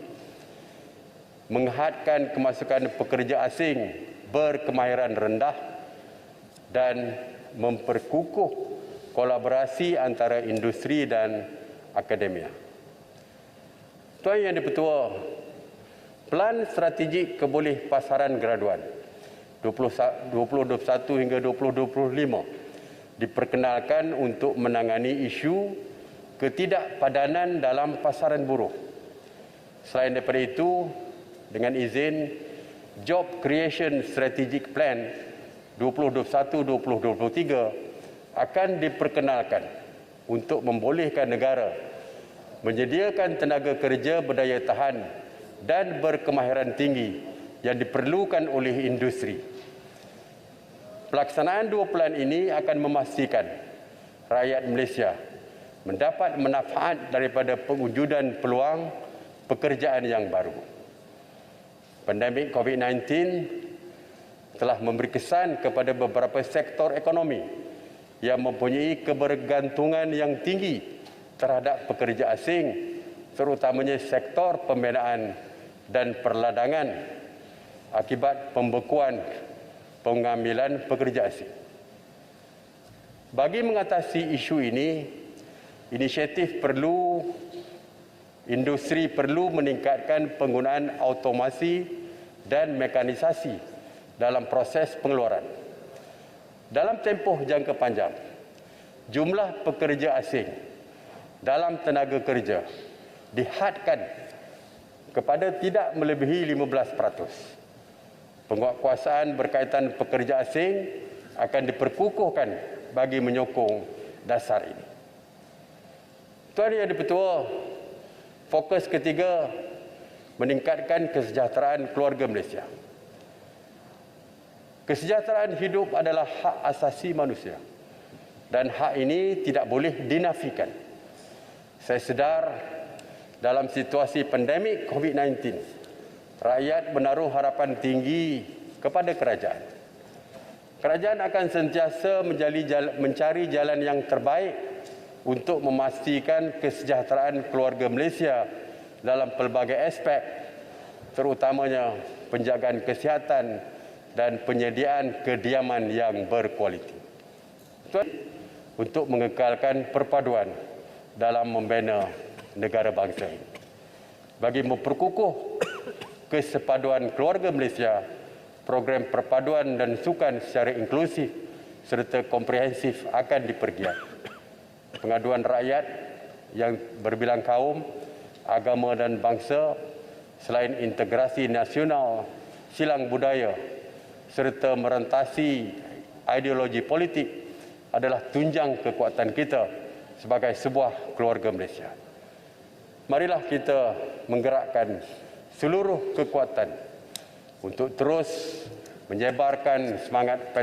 menghadkan kemasukan pekerja asing berkemahiran rendah dan memperkukuh kolaborasi antara industri dan akademia. Tuan Yang di-Pertua, Pelan Strategik Kebolehpasaran Graduan 2021 hingga 2025 diperkenalkan untuk menangani isu ketidakpadanan dalam pasaran buruh. Selain daripada itu, dengan izin Job Creation Strategic Plan 2021-2023 akan diperkenalkan untuk membolehkan negara menyediakan tenaga kerja berdaya tahan dan berkemahiran tinggi yang diperlukan oleh industri. Pelaksanaan dua plan ini akan memastikan rakyat Malaysia mendapat manfaat daripada pewujudan peluang pekerjaan yang baru. Pandemik COVID-19 telah memberi kesan kepada beberapa sektor ekonomi yang mempunyai kebergantungan yang tinggi terhadap pekerja asing, terutamanya sektor pembinaan dan perladangan akibat pembekuan pengambilan pekerja asing. Bagi mengatasi isu ini, industri perlu meningkatkan penggunaan automasi dan mekanisasi dalam proses pengeluaran. Dalam tempoh jangka panjang, jumlah pekerja asing dalam tenaga kerja dihadkan kepada tidak melebihi 15%. Penguatkuasaan berkaitan pekerja asing akan diperkukuhkan bagi menyokong dasar ini. Tuan Yang di-Pertua, fokus ketiga meningkatkan kesejahteraan keluarga Malaysia. Kesejahteraan hidup adalah hak asasi manusia dan hak ini tidak boleh dinafikan. Saya sedar dalam situasi pandemik COVID-19, rakyat menaruh harapan tinggi kepada kerajaan. Kerajaan akan sentiasa mencari jalan yang terbaik untuk memastikan kesejahteraan keluarga Malaysia dalam pelbagai aspek, terutamanya penjagaan kesihatan dan penyediaan kediaman yang berkualiti. Untuk mengekalkan perpaduan dalam membina negara bangsa ini. Bagi memperkukuh kesepaduan keluarga Malaysia, program perpaduan dan sukan secara inklusif serta komprehensif akan dipergiat. Pengaduan rakyat yang berbilang kaum, agama dan bangsa selain integrasi nasional, silang budaya serta merentasi ideologi politik adalah tunjang kekuatan kita sebagai sebuah keluarga Malaysia. Marilah kita menggerakkan seluruh kekuatan untuk terus menyebarkan semangat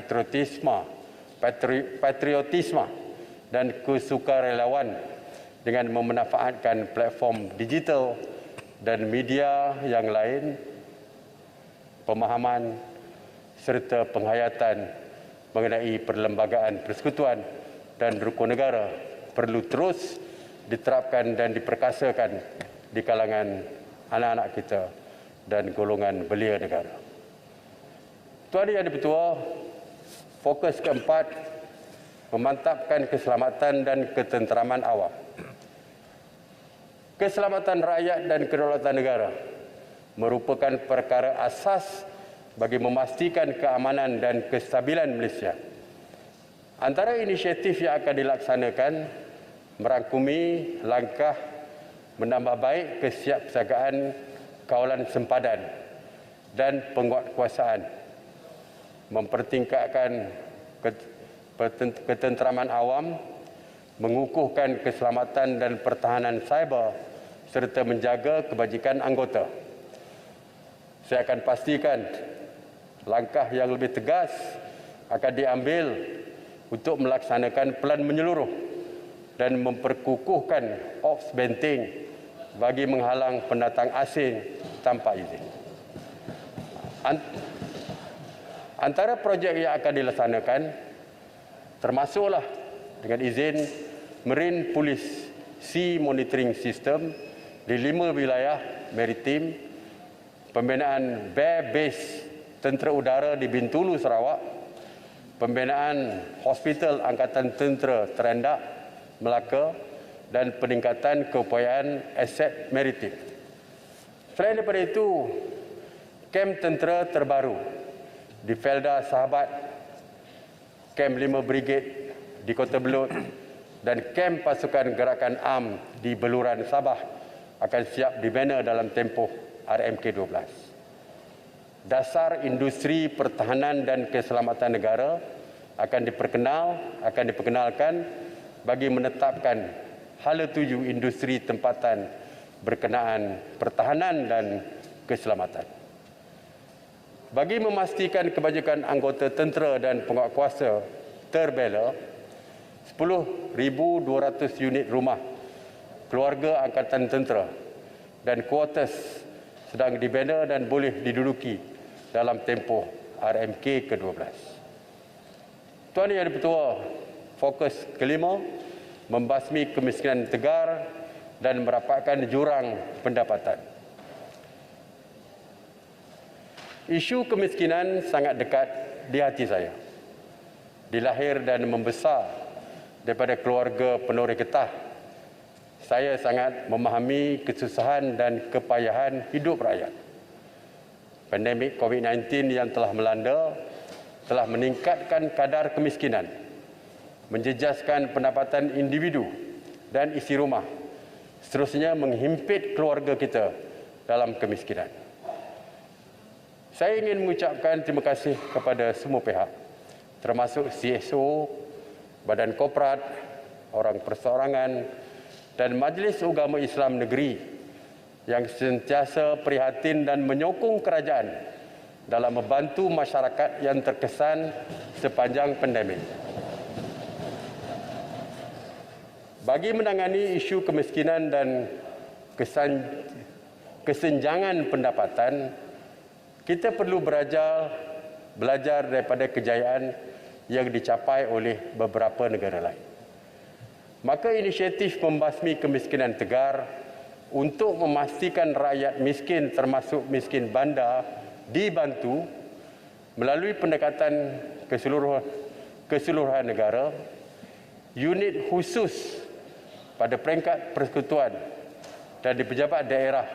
patriotisme dan kesukarelawan dengan memanfaatkan platform digital dan media yang lain, pemahaman serta penghayatan mengenai perlembagaan persekutuan dan rukun negara perlu terus diterapkan dan diperkasakan di kalangan anak-anak kita dan golongan belia negara. Tuan Yang di-Pertua, fokus keempat, memantapkan keselamatan dan ketenteraman awam. Keselamatan rakyat dan kedaulatan negara merupakan perkara asas bagi memastikan keamanan dan kestabilan Malaysia. Antara inisiatif yang akan dilaksanakan merangkumi langkah menambah baik kesiapsiagaan kawalan sempadan dan penguatkuasaan, mempertingkatkan ketenteraman awam, mengukuhkan keselamatan dan pertahanan cyber serta menjaga kebajikan anggota. Saya akan pastikan langkah yang lebih tegas akan diambil untuk melaksanakan pelan menyeluruh dan memperkukuhkan ops benteng bagi menghalang pendatang asing tanpa izin. Antara projek yang akan dilaksanakan termasuklah dengan izin Marine Police Sea Monitoring System di 5 wilayah maritim, pembinaan Bear Base Tentera Udara di Bintulu, Sarawak, pembinaan Hospital Angkatan Tentera Terendak, Melaka dan peningkatan keupayaan aset maritim. Selain daripada itu, kem tentera terbaru di Felda Sahabat, kem 5 Brigade di Kota Belud dan kem pasukan gerakan AM di Beluran, Sabah akan siap dibina dalam tempoh RMK-12. Dasar industri pertahanan dan keselamatan negara akan diperkenalkan bagi menetapkan hala tuju industri tempatan berkenaan pertahanan dan keselamatan. Bagi memastikan kebajikan anggota tentera dan penguatkuasa terbela, 10,200 unit rumah keluarga angkatan tentera dan kuartus sedang dibina dan boleh diduduki dalam tempoh RMK ke-12. Tuan Yang di-Pertua, fokus kelima, membasmi kemiskinan tegar dan merapatkan jurang pendapatan. Isu kemiskinan sangat dekat di hati saya. Dilahir dan membesar daripada keluarga penoreh getah, saya sangat memahami kesusahan dan kepayahan hidup rakyat. Pandemik COVID-19 yang telah melanda telah meningkatkan kadar kemiskinan, menjejaskan pendapatan individu dan isi rumah, seterusnya menghimpit keluarga kita dalam kemiskinan. Saya ingin mengucapkan terima kasih kepada semua pihak, termasuk CSO, badan korporat, orang perseorangan, dan Majlis Ugama Islam Negeri yang sentiasa prihatin dan menyokong kerajaan dalam membantu masyarakat yang terkesan sepanjang pandemik. Bagi menangani isu kemiskinan dan kesenjangan pendapatan, kita perlu belajar daripada kejayaan yang dicapai oleh beberapa negara lain. Maka inisiatif membasmi kemiskinan tegar untuk memastikan rakyat miskin termasuk miskin bandar dibantu melalui pendekatan keseluruhan negara. Unit khusus pada peringkat persekutuan dan di pejabat daerah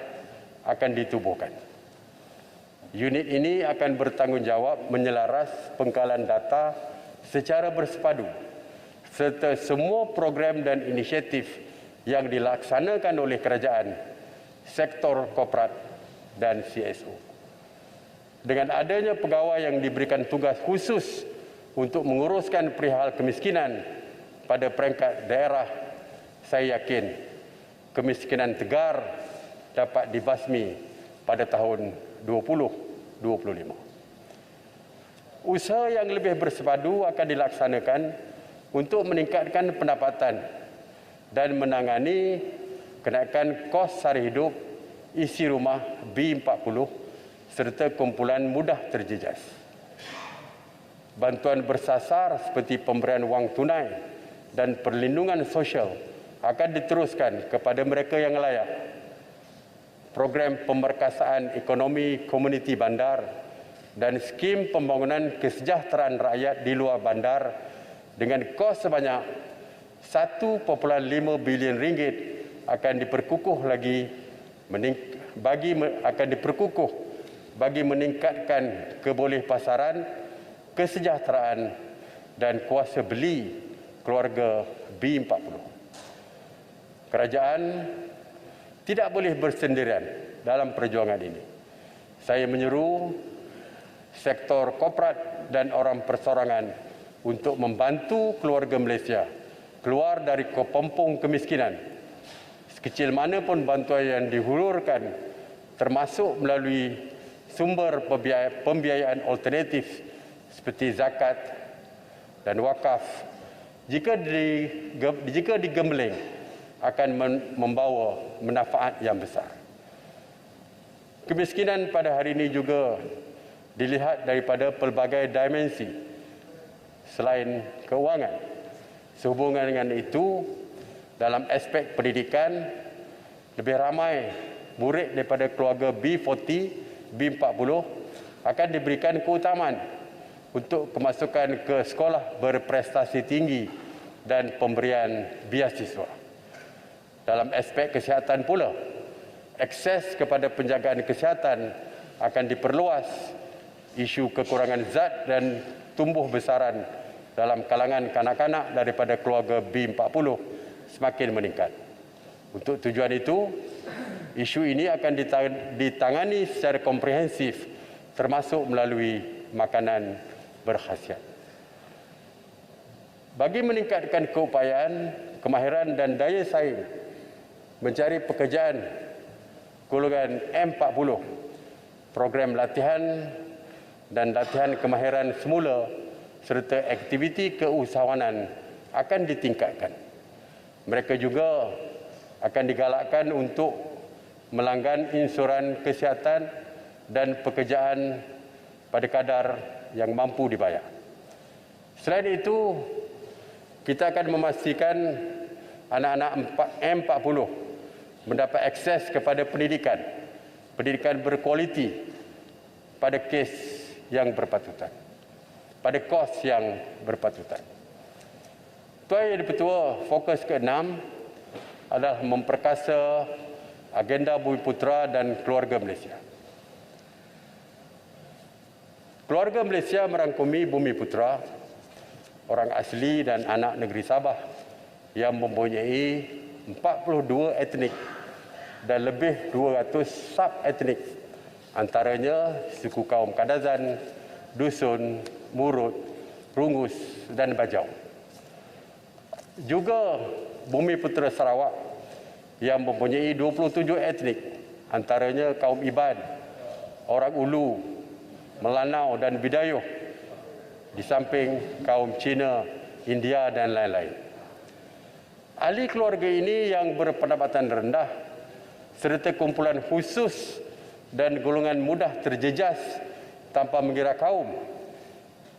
akan ditubuhkan. Unit ini akan bertanggungjawab menyelaras pengkalan data secara bersepadu serta semua program dan inisiatif yang dilaksanakan oleh kerajaan, sektor korporat dan CSO. Dengan adanya pegawai yang diberikan tugas khusus untuk menguruskan perihal kemiskinan pada peringkat daerah, saya yakin kemiskinan tegar dapat dibasmi pada tahun 2025. Usaha yang lebih bersepadu akan dilaksanakan untuk meningkatkan pendapatan dan menangani kenaikan kos sara hidup, isi rumah B40 serta kumpulan mudah terjejas. Bantuan bersasar seperti pemberian wang tunai dan perlindungan sosial akan diteruskan kepada mereka yang layak. Program pemerkasaan ekonomi komuniti bandar dan skim pembangunan kesejahteraan rakyat di luar bandar dengan kos sebanyak 1.5 bilion ringgit akan diperkukuh bagi meningkatkan kebolehpasaran, kesejahteraan dan kuasa beli keluarga B40. Kerajaan tidak boleh bersendirian dalam perjuangan ini. Saya menyeru sektor korporat dan orang persorangan untuk membantu keluarga Malaysia keluar dari kepompong kemiskinan. Sekecil mana pun bantuan yang dihulurkan, termasuk melalui sumber pembiayaan alternatif seperti zakat dan wakaf, jika digembleng akan membawa manfaat yang besar. Kemiskinan pada hari ini juga dilihat daripada pelbagai dimensi selain keuangan. Sehubungan dengan itu, dalam aspek pendidikan, lebih ramai murid daripada keluarga B40 akan diberikan keutamaan untuk kemasukan ke sekolah berprestasi tinggi dan pemberian beasiswa. Dalam aspek kesihatan pula, akses kepada penjagaan kesihatan akan diperluas. Isu kekurangan zat dan tumbuh besaran dalam kalangan kanak-kanak daripada keluarga B40 semakin meningkat. Untuk tujuan itu, isu ini akan ditangani secara komprehensif termasuk melalui makanan berkhasiat. Bagi meningkatkan keupayaan, kemahiran dan daya saing mencari pekerjaan golongan M40, program latihan dan latihan kemahiran semula serta aktiviti keusahawanan akan ditingkatkan. Mereka juga akan digalakkan untuk melanggan insuran kesihatan dan pekerjaan pada kadar yang mampu dibayar. Selain itu, kita akan memastikan anak-anak M40 mendapat akses kepada pendidikan berkualiti pada kes yang berpatutan, pada kos yang berpatutan. Tuan Yang Di-Pertua, fokus ke-6 adalah memperkasa agenda Bumiputera dan keluarga Malaysia. Keluarga Malaysia merangkumi Bumiputera, orang asli dan anak negeri Sabah yang mempunyai 42 etnik dan lebih 200 sub-etnik, antaranya suku kaum Kadazan, Dusun, Murut, Rungus dan Bajau. Juga Bumiputera Sarawak yang mempunyai 27 etnik, antaranya kaum Iban, orang Ulu, Melanau dan Bidayuh, di samping kaum Cina, India dan lain-lain. Ahli keluarga ini yang berpendapatan rendah serta kumpulan khusus dan golongan mudah terjejas tanpa mengira kaum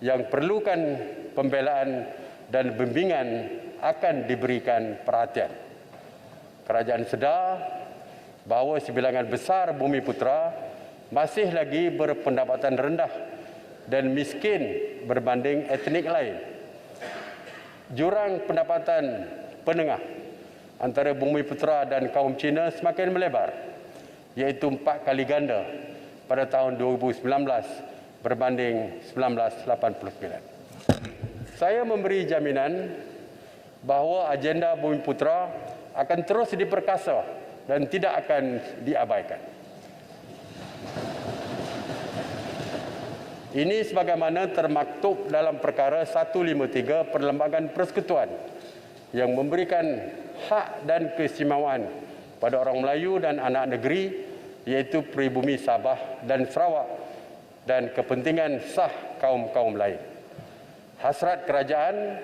yang perlukan pembelaan dan bimbingan akan diberikan perhatian. Kerajaan sedar bahawa sebilangan besar Bumiputera masih lagi berpendapatan rendah dan miskin berbanding etnik lain. Jurang pendapatan penengah antara Bumiputera dan kaum Cina semakin melebar, iaitu 4 kali ganda pada tahun 2019 berbanding 1989. Saya memberi jaminan bahawa agenda Bumiputera akan terus diperkasa dan tidak akan diabaikan. Ini sebagaimana termaktub dalam perkara 153 Perlembagaan Persekutuan yang memberikan hak dan keistimewaan pada orang Melayu dan anak negeri, iaitu pribumi Sabah dan Sarawak dan kepentingan sah kaum-kaum lain. Hasrat kerajaan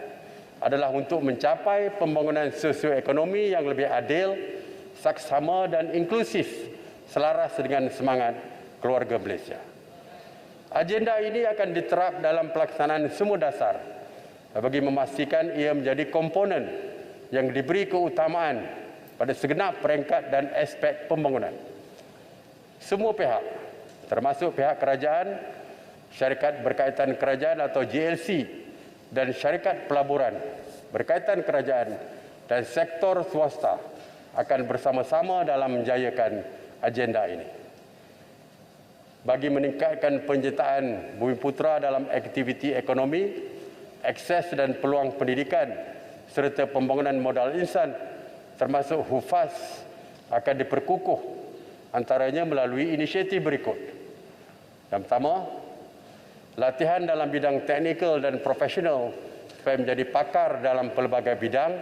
adalah untuk mencapai pembangunan sosioekonomi yang lebih adil, saksama dan inklusif selaras dengan semangat keluarga Malaysia. Agenda ini akan diterap dalam pelaksanaan semua dasar bagi memastikan ia menjadi komponen yang diberi keutamaan pada segenap peringkat dan aspek pembangunan. Semua pihak, termasuk pihak kerajaan, syarikat berkaitan kerajaan atau JLC dan syarikat pelaburan berkaitan kerajaan dan sektor swasta akan bersama-sama dalam menjayakan agenda ini. Bagi meningkatkan penyertaan Bumiputera dalam aktiviti ekonomi, akses dan peluang pendidikan serta pembangunan modal insan termasuk HUFAS akan diperkukuh, antaranya melalui inisiatif berikut. Yang pertama, latihan dalam bidang teknikal dan profesional supaya menjadi pakar dalam pelbagai bidang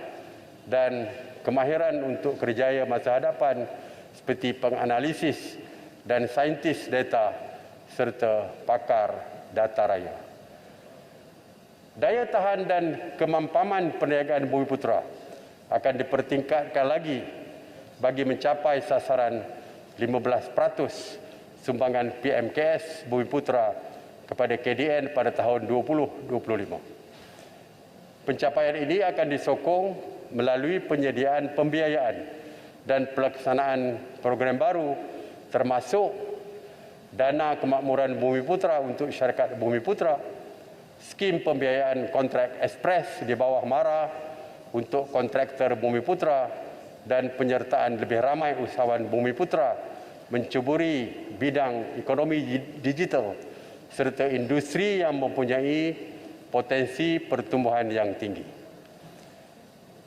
dan kemahiran untuk kerjaya masa hadapan seperti penganalisis dan saintis data serta pakar data raya. Daya tahan dan kemampanan perniagaan Bumiputera akan dipertingkatkan lagi bagi mencapai sasaran 15% sumbangan PMKS Bumiputera kepada KDN pada tahun 2025. Pencapaian ini akan disokong melalui penyediaan pembiayaan dan pelaksanaan program baru termasuk dana kemakmuran Bumiputera untuk syarikat Bumiputera, skim pembiayaan kontrak ekspres di bawah MARA untuk kontraktor Bumiputera dan penyertaan lebih ramai usahawan Bumiputera mencuburi bidang ekonomi digital serta industri yang mempunyai potensi pertumbuhan yang tinggi.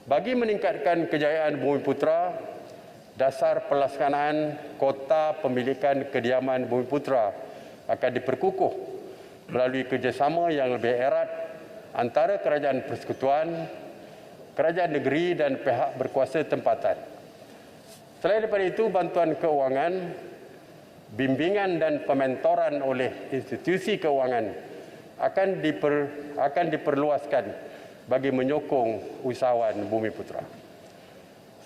Bagi meningkatkan kejayaan Bumiputera, dasar pelaksanaan kota pemilikan kediaman Bumiputera akan diperkukuh melalui kerjasama yang lebih erat antara kerajaan persekutuan, kerajaan negeri dan pihak berkuasa tempatan. Selain daripada itu, bantuan keuangan, bimbingan dan pementoran oleh institusi keuangan akan diperluaskan bagi menyokong usahawan Bumiputera.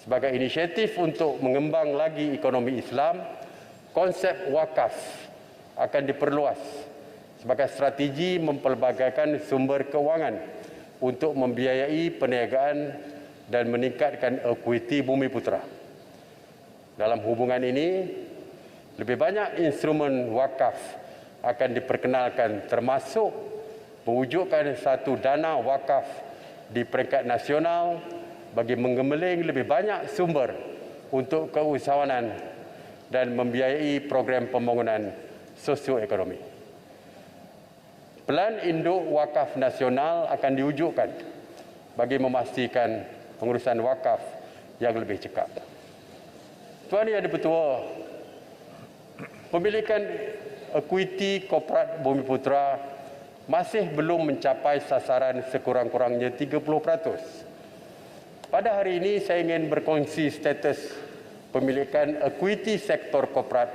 Sebagai inisiatif untuk mengembang lagi ekonomi Islam, konsep wakaf akan diperluas sebagai strategi mempelbagaikan sumber keuangan untuk membiayai perniagaan dan meningkatkan ekuiti Bumiputera. Dalam hubungan ini, lebih banyak instrumen wakaf akan diperkenalkan termasuk mewujudkan satu dana wakaf di peringkat nasional bagi menggemeling lebih banyak sumber untuk keusahawanan dan membiayai program pembangunan sosioekonomi. Pelan induk wakaf nasional akan diwujudkan bagi memastikan pengurusan wakaf yang lebih cekap. Tuan Yang di-Pertua, pemilikan ekuiti korporat Bumiputera masih belum mencapai sasaran sekurang-kurangnya 30%. Pada hari ini saya ingin berkongsi status pemilikan ekuiti sektor korporat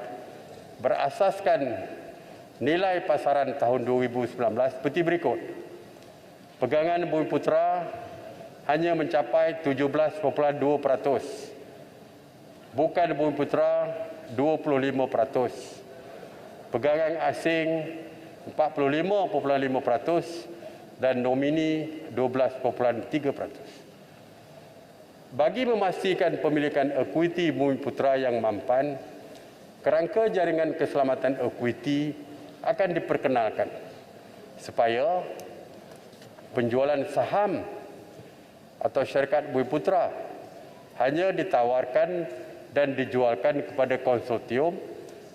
berasaskan nilai pasaran tahun 2019 seperti berikut. Pegangan Bumiputera hanya mencapai 17.2%. Bukan Bumiputera 25%. Pegangan asing 45.5% dan nomini 12.3%. Bagi memastikan pemilikan ekuiti Bumiputera yang mampan, kerangka jaringan keselamatan ekuiti akan diperkenalkan supaya penjualan saham atau syarikat Bumiputera hanya ditawarkan dan dijualkan kepada konsortium,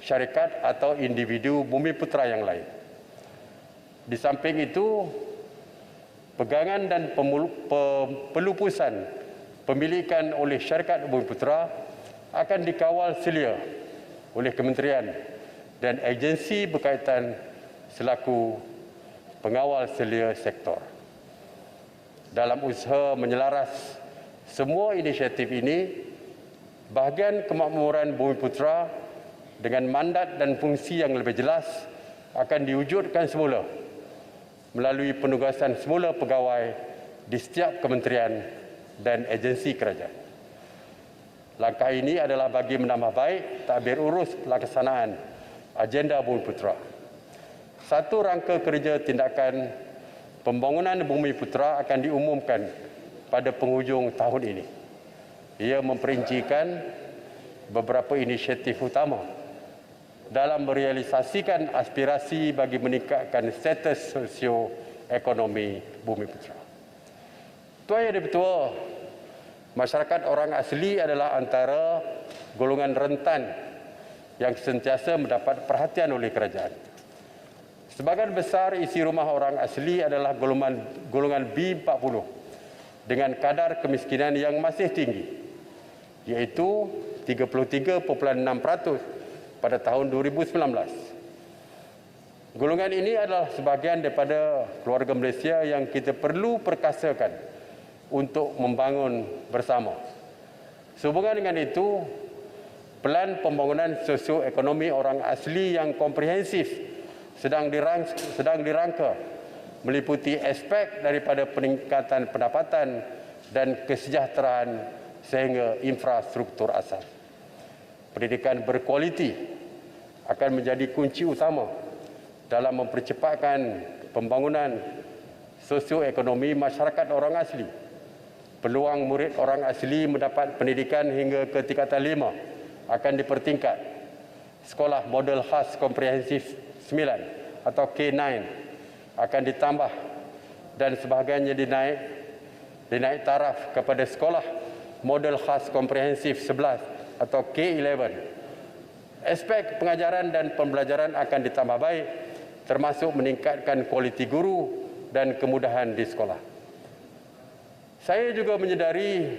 syarikat atau individu Bumiputera yang lain. Di samping itu, pegangan dan pelupusan pemilikan oleh syarikat Bumiputera akan dikawal selia oleh kementerian dan agensi berkaitan selaku pengawal selia sektor. Dalam usaha menyelaras semua inisiatif ini, bahagian kemakmuran Bumiputera dengan mandat dan fungsi yang lebih jelas akan diwujudkan semula melalui penugasan semula pegawai di setiap kementerian dan agensi kerajaan. Langkah ini adalah bagi menambah baik tadbir urus pelaksanaan agenda Bumiputera. Satu rangka kerja tindakan pembangunan Bumiputera akan diumumkan pada penghujung tahun ini. Ia memperincikan beberapa inisiatif utama dalam merealisasikan aspirasi bagi meningkatkan status sosio-ekonomi Bumiputera. Tuan Yang Di-Pertua, masyarakat orang asli adalah antara golongan rentan yang sentiasa mendapat perhatian oleh kerajaan. Sebagian besar isi rumah orang asli adalah golongan B40 dengan kadar kemiskinan yang masih tinggi, iaitu 33.6% pada tahun 2019. Golongan ini adalah sebahagian daripada keluarga Malaysia yang kita perlu perkasakan untuk membangun bersama. Sehubungan dengan itu, pelan pembangunan sosioekonomi orang asli yang komprehensif sedang dirangka meliputi aspek daripada peningkatan pendapatan dan kesejahteraan sehingga infrastruktur asas. Pendidikan berkualiti akan menjadi kunci utama dalam mempercepatkan pembangunan sosioekonomi masyarakat orang asli. Peluang murid orang asli mendapat pendidikan hingga ke tingkatan 5 akan dipertingkat. Sekolah model khas komprehensif 9 atau K9 akan ditambah dan sebahagiannya dinaik taraf kepada sekolah model khas komprehensif 11 atau K11. Aspek pengajaran dan pembelajaran akan ditambah baik, termasuk meningkatkan kualiti guru dan kemudahan di sekolah. Saya juga menyedari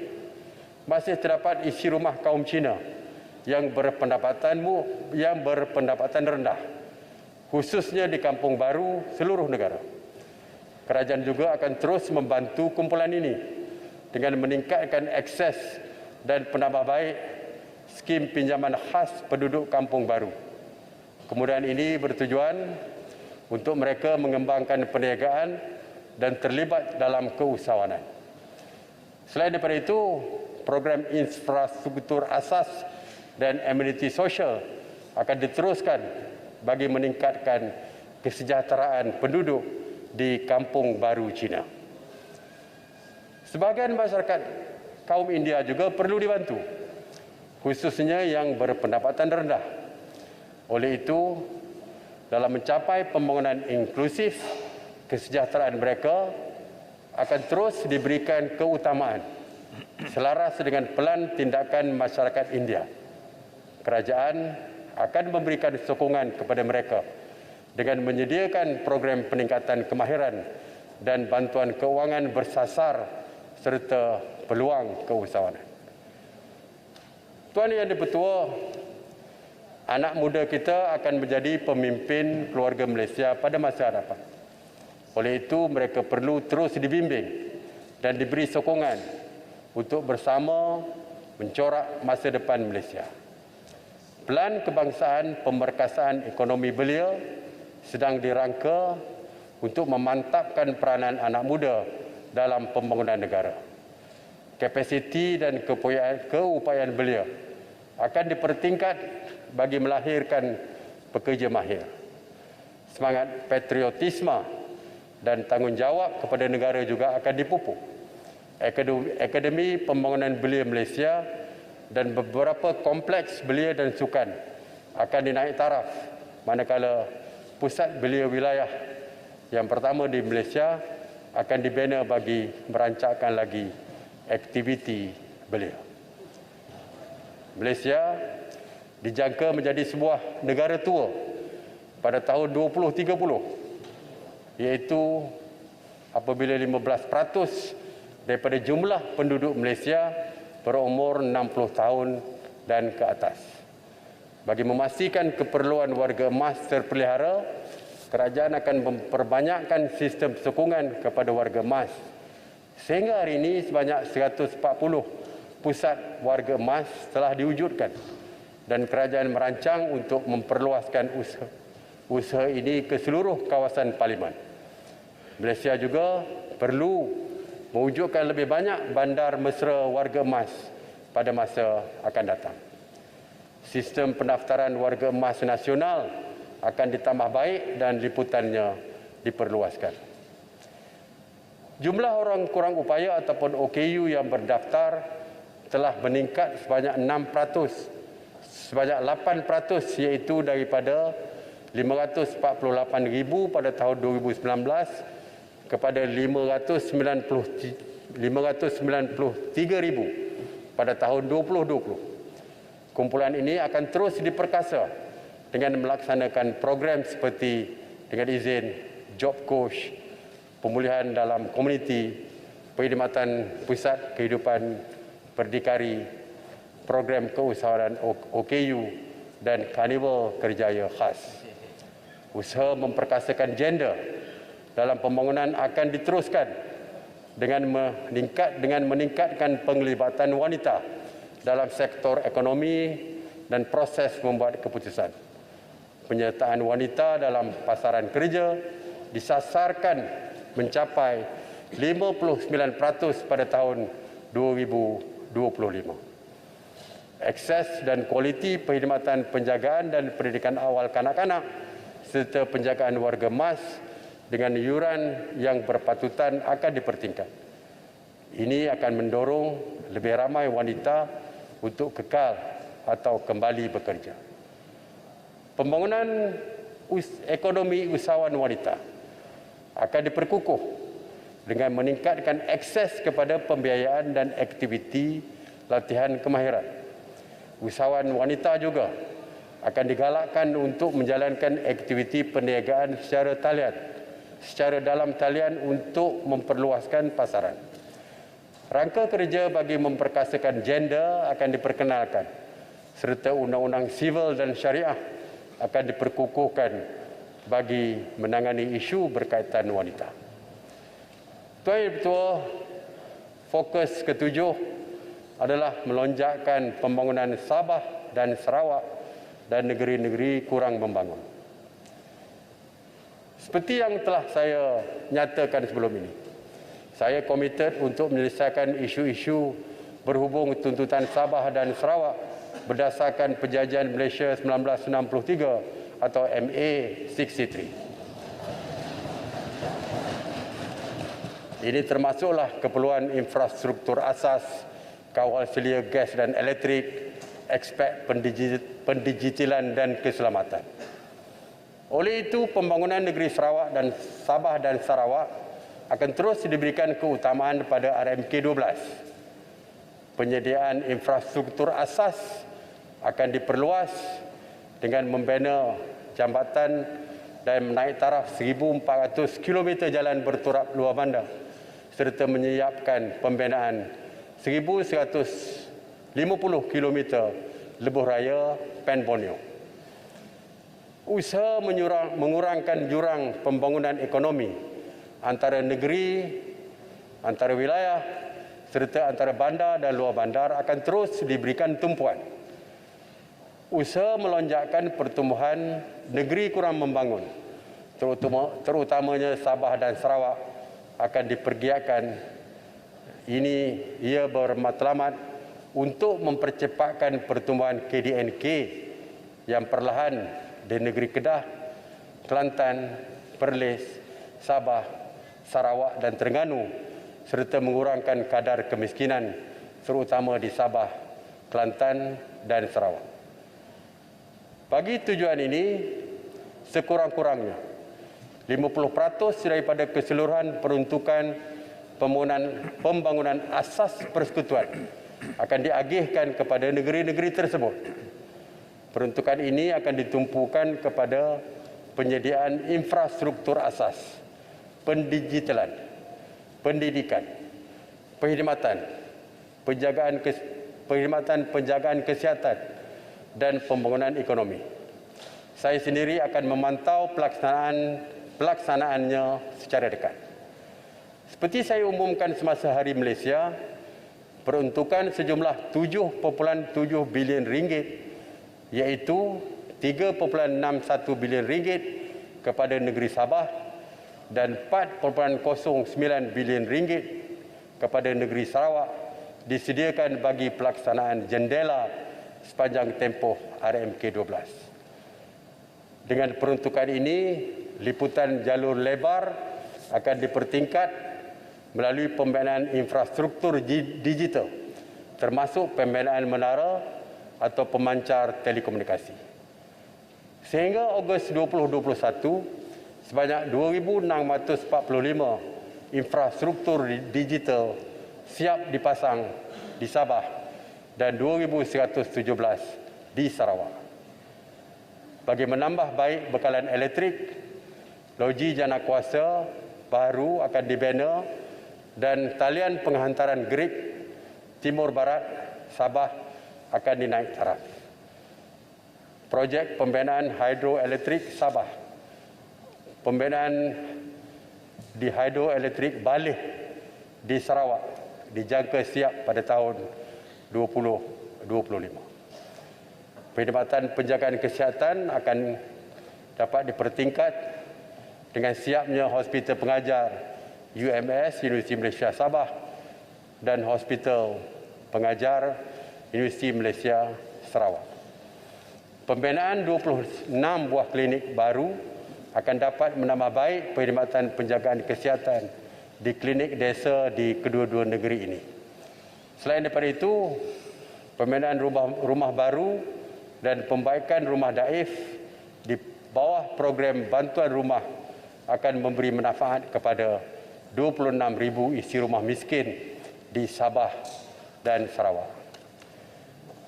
masih terdapat isi rumah kaum Cina yang berpendapatan rendah, khususnya di kampung baru seluruh negara. Kerajaan juga akan terus membantu kumpulan ini dengan meningkatkan akses dan penambah baik skim pinjaman khas penduduk kampung baru. Kemudahan ini bertujuan untuk mereka mengembangkan perniagaan dan terlibat dalam keusahawanan. Selain daripada itu, program infrastruktur asas dan ameniti sosial akan diteruskan bagi meningkatkan kesejahteraan penduduk di kampung baru Cina. Sebahagian masyarakat kaum India juga perlu dibantu, khususnya yang berpendapatan rendah. Oleh itu, dalam mencapai pembangunan inklusif, kesejahteraan mereka akan terus diberikan keutamaan selaras dengan pelan tindakan masyarakat India. Kerajaan akan memberikan sokongan kepada mereka dengan menyediakan program peningkatan kemahiran dan bantuan keuangan bersasar serta peluang keusahawanan. Tuan Yang Di-Pertua, anak muda kita akan menjadi pemimpin keluarga Malaysia pada masa hadapan. Oleh itu, mereka perlu terus dibimbing dan diberi sokongan untuk bersama mencorak masa depan Malaysia. Pelan kebangsaan pemerkasaan ekonomi belia sedang dirangka untuk memantapkan peranan anak muda dalam pembangunan negara. Kapasiti dan keupayaan belia akan dipertingkat bagi melahirkan pekerja mahir. Semangat patriotisme dan tanggungjawab kepada negara juga akan dipupuk. Akademi Pembangunan Belia Malaysia dan beberapa kompleks belia dan sukan akan dinaik taraf, manakala pusat belia wilayah yang pertama di Malaysia akan dibina bagi merancangkan lagi aktiviti belia. Malaysia dijangka menjadi sebuah negara tua pada tahun 2030, iaitu apabila 15% daripada jumlah penduduk Malaysia berumur 60 tahun dan ke atas. Bagi memastikan keperluan warga emas terpelihara, kerajaan akan memperbanyakkan sistem sokongan kepada warga emas. Sehingga hari ini sebanyak 140 pusat warga emas telah diwujudkan dan kerajaan merancang untuk memperluaskan usaha ini ke seluruh kawasan parlimen. Malaysia juga perlu mewujudkan lebih banyak bandar mesra warga emas pada masa akan datang. Sistem pendaftaran warga emas nasional akan ditambah baik dan liputannya diperluaskan. Jumlah orang kurang upaya ataupun OKU yang berdaftar telah meningkat sebanyak 6%, sebanyak 8% iaitu daripada 548,000 pada tahun 2019 kepada 593,000 pada tahun 2020. Kumpulan ini akan terus diperkasa dengan melaksanakan program seperti dengan izin, job coach, pemulihan dalam komuniti, perkhidmatan pusat kehidupan berdikari, program keusahawanan OKU dan karnival kerjaya khas. Usaha memperkasakan gender dalam pembangunan akan diteruskan dengan meningkatkan penglibatan wanita dalam sektor ekonomi dan proses membuat keputusan. Penyertaan wanita dalam pasaran kerja disasarkan mencapai 59% pada tahun 2025. Akses dan kualiti perkhidmatan penjagaan dan pendidikan awal kanak-kanak serta penjagaan warga emas dengan iuran yang berpatutan akan dipertingkat. Ini akan mendorong lebih ramai wanita untuk kekal atau kembali bekerja. Pembangunan ekonomi usahawan wanita akan diperkukuh dengan meningkatkan akses kepada pembiayaan dan aktiviti latihan kemahiran. Usahawan wanita juga akan digalakkan untuk menjalankan aktiviti perniagaan secara dalam talian untuk memperluaskan pasaran. Rangka kerja bagi memperkasakan gender akan diperkenalkan serta undang-undang sivil dan syariah akan diperkukuhkan bagi menangani isu berkaitan wanita. Tuan Ibu Ketua, fokus ketujuh adalah melonjakkan pembangunan Sabah dan Sarawak dan negeri-negeri kurang membangun. Seperti yang telah saya nyatakan sebelum ini, saya komited untuk menyelesaikan isu-isu berhubung tuntutan Sabah dan Sarawak berdasarkan Perjanjian Malaysia 1963 atau MA 63. Ini termasuklah keperluan infrastruktur asas, kawal selia gas dan elektrik, aspek pendigitalan dan keselamatan. Oleh itu, pembangunan negeri Sarawak dan Sabah dan Sarawak akan terus diberikan keutamaan pada RMK 12. Penyediaan infrastruktur asas akan diperluas dengan membina jambatan dan menaik taraf 1,400 km jalan berturap luar bandar serta menyiapkan pembinaan 1,150 km lebuh raya Pen Borneo. Usaha mengurangkan jurang pembangunan ekonomi antara negeri, antara wilayah serta antara bandar dan luar bandar akan terus diberikan tumpuan. Usaha melonjakkan pertumbuhan negeri kurang membangun, terutamanya Sabah dan Sarawak, akan dipergiatkan. Ia bermatlamat untuk mempercepatkan pertumbuhan KDNK yang perlahan di negeri Kedah, Kelantan, Perlis, Sabah, Sarawak dan Terengganu, serta mengurangkan kadar kemiskinan terutama di Sabah, Kelantan dan Sarawak. Bagi tujuan ini, sekurang-kurangnya 50% daripada keseluruhan peruntukan pembangunan asas persekutuan akan diagihkan kepada negeri-negeri tersebut. Peruntukan ini akan ditumpukan kepada penyediaan infrastruktur asas, pendigitalan, pendidikan, perkhidmatan, penjagaan kesihatan dan pembangunan ekonomi. Saya sendiri akan memantau pelaksanaannya secara dekat. Seperti saya umumkan semasa Hari Malaysia, peruntukan sejumlah 7.7 bilion ringgit iaitu 3.61 bilion ringgit kepada negeri Sabah dan 4.09 bilion ringgit kepada negeri Sarawak disediakan bagi pelaksanaan jendela sepanjang tempoh RMK-12. Dengan peruntukan ini, liputan jalur lebar akan dipertingkat melalui pembinaan infrastruktur digital, termasuk pembinaan menara atau pemancar telekomunikasi. Sehingga Ogos 2021, sebanyak 2,645 infrastruktur digital siap dipasang di Sabah dan 2,117 di Sarawak. Bagi menambah baik bekalan elektrik, loji jana kuasa baru akan dibina dan talian penghantaran grid Timur Barat Sabah akan dinaik taraf. Projek pembinaan hidroelektrik Sabah, pembinaan di hidroelektrik Baleh di Sarawak dijangka siap pada tahun 2025. Perkhidmatan penjagaan kesihatan akan dapat dipertingkat dengan siapnya Hospital Pengajar UMS Universiti Malaysia Sabah dan Hospital Pengajar Universiti Malaysia Sarawak. Pembinaan 26 buah klinik baru akan dapat menambah baik perkhidmatan penjagaan kesihatan di klinik desa di kedua-dua negeri ini. Selain daripada itu, pembinaan rumah baru dan pembaikan rumah daif di bawah program bantuan rumah akan memberi manfaat kepada 26,000 isi rumah miskin di Sabah dan Sarawak.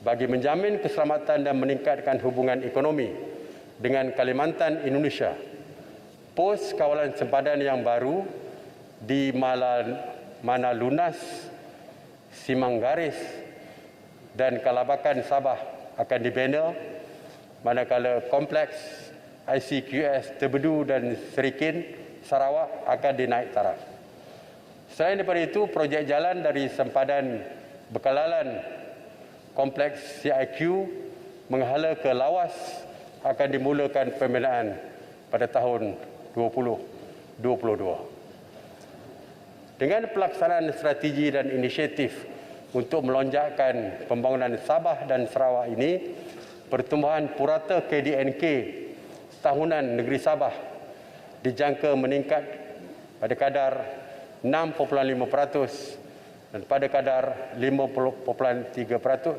Bagi menjamin keselamatan dan meningkatkan hubungan ekonomi dengan Kalimantan Indonesia, pos kawalan sempadan yang baru di Manalunas, Simanggaris dan Kalabakan Sabah akan dibina, manakala kompleks ICQS Terbedu dan Serikin Sarawak akan dinaik taraf. Selain daripada itu, projek jalan dari sempadan Bekalalan kompleks CIQ menghala ke Lawas akan dimulakan pembinaan pada tahun 2022. Dengan pelaksanaan strategi dan inisiatif untuk melonjakkan pembangunan Sabah dan Sarawak ini, pertumbuhan purata KDNK tahunan negeri Sabah dijangka meningkat pada kadar 6.5% dan pada kadar 5.3%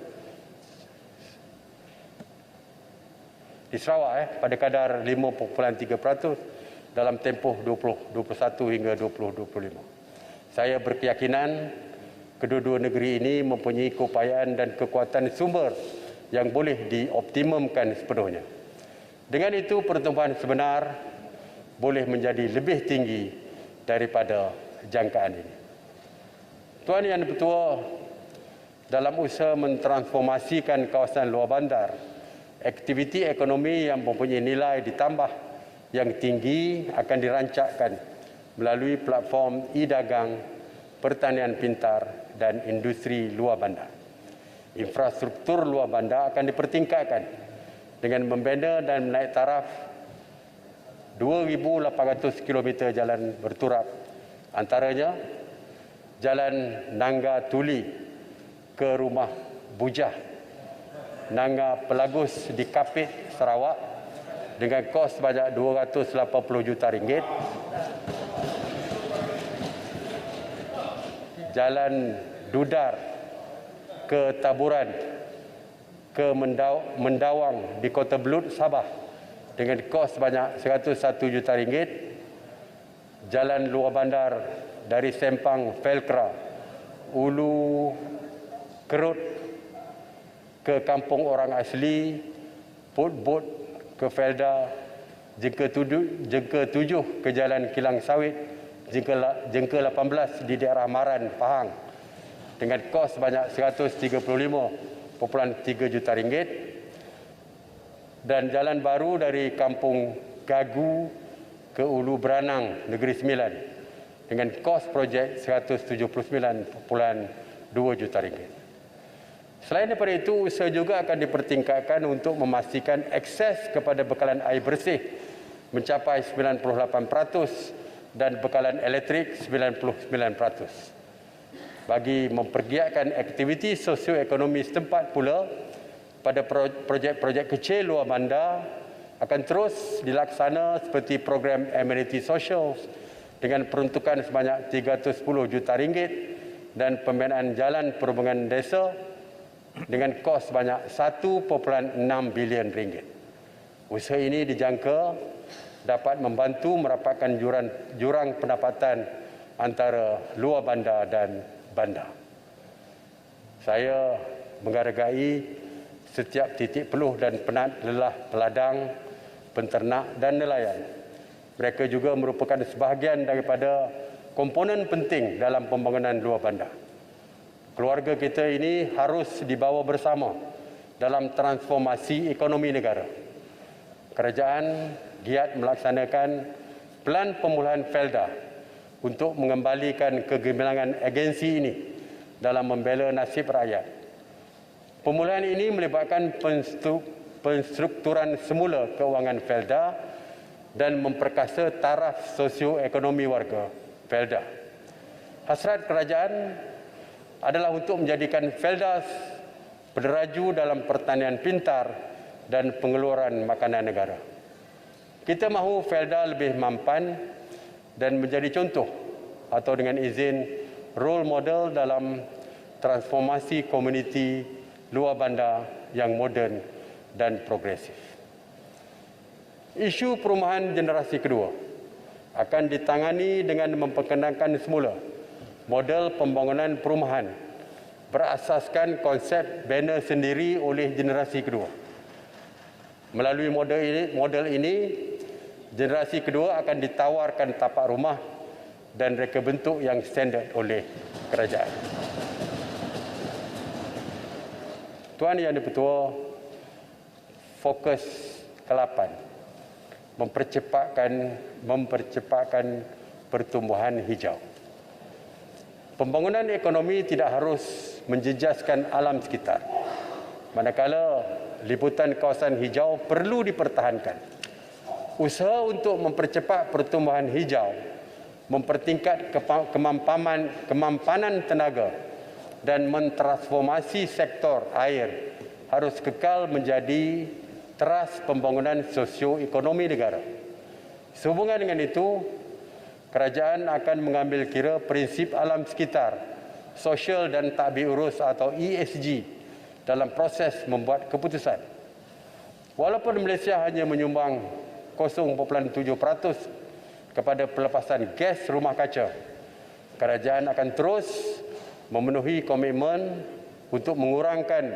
di Sarawak pada kadar 5.3% dalam tempoh 2021 hingga 2025. Saya berkeyakinan kedua-dua negeri ini mempunyai keupayaan dan kekuatan sumber yang boleh dioptimumkan sepenuhnya. Dengan itu, pertumbuhan sebenar boleh menjadi lebih tinggi daripada jangkaan ini. Tuan Yang Dipertua, dalam usaha mentransformasikan kawasan luar bandar, aktiviti ekonomi yang mempunyai nilai ditambah yang tinggi akan dirancangkan melalui platform e-dagang pertanian pintar dan industri luar bandar. Infrastruktur luar bandar akan dipertingkatkan dengan membina dan menaik taraf 2,800 km jalan berturap, antaranya Jalan Nangga Tuli ke Rumah Bujah, Nangga Pelagus di Kapit, Sarawak dengan kos sebanyak RM280 juta. Jalan Dudar ke Taburan ke Mendawang di Kota Belud, Sabah dengan kos sebanyak RM101 juta. Jalan luar bandar dari Sempang Velcra, Ulu Kerut ke Kampung Orang Asli, Bot-Bot ke Felda, Jengka 7 ke Jalan Kilang Sawit, Jengka 18 di daerah Maran, Pahang dengan kos sebanyak RM135.3 juta, dan jalan baru dari Kampung Gagu ke Ulu Beranang, Negeri Sembilan dengan kos projek RM179.2 juta. Selain daripada itu, usaha juga akan dipertingkatkan untuk memastikan akses kepada bekalan air bersih mencapai 98% dan bekalan elektrik 99%. Bagi mempergiatkan aktiviti sosioekonomi setempat pula, pada projek-projek kecil luar bandar akan terus dilaksana seperti program amenity social dengan peruntukan sebanyak RM310 juta dan pembinaan jalan perhubungan desa dengan kos sebanyak RM1.6 bilion. Usaha ini dijangka dapat membantu merapatkan jurang pendapatan antara luar bandar dan bandar. Saya menghargai setiap titik peluh dan penat lelah peladang, penternak dan nelayan. Mereka juga merupakan sebahagian daripada komponen penting dalam pembangunan luar bandar. Keluarga kita ini harus dibawa bersama dalam transformasi ekonomi negara. Kerajaan giat melaksanakan Pelan Pemulihan Felda untuk mengembalikan kegemilangan agensi ini dalam membela nasib rakyat. Pemulihan ini melibatkan penstrukturan semula keuangan Felda dan memperkasa taraf sosioekonomi warga Felda. Hasrat kerajaan adalah untuk menjadikan Felda pederaju dalam pertanian pintar dan pengeluaran makanan negara. Kita mahu Felda lebih mampan dan menjadi contoh atau dengan izin role model dalam transformasi komuniti luar bandar yang moden dan progresif. Isu perumahan generasi kedua akan ditangani dengan memperkenalkan semula model pembangunan perumahan berasaskan konsep bina sendiri oleh generasi kedua. Melalui model ini, generasi kedua akan ditawarkan tapak rumah dan reka bentuk yang standard oleh kerajaan. Tuan Yang di-Pertua, fokus ke-8, mempercepatkan pertumbuhan hijau. Pembangunan ekonomi tidak harus menjejaskan alam sekitar. Manakala liputan kawasan hijau perlu dipertahankan. Usaha untuk mempercepat pertumbuhan hijau, mempertingkat kemampanan tenaga dan mentransformasi sektor air harus kekal menjadi teras pembangunan sosioekonomi negara. Sehubungan dengan itu, kerajaan akan mengambil kira prinsip alam sekitar, sosial dan takbir urus atau ESG dalam proses membuat keputusan. Walaupun Malaysia hanya menyumbang 0.7% kepada pelepasan gas rumah kaca, kerajaan akan terus memenuhi komitmen untuk mengurangkan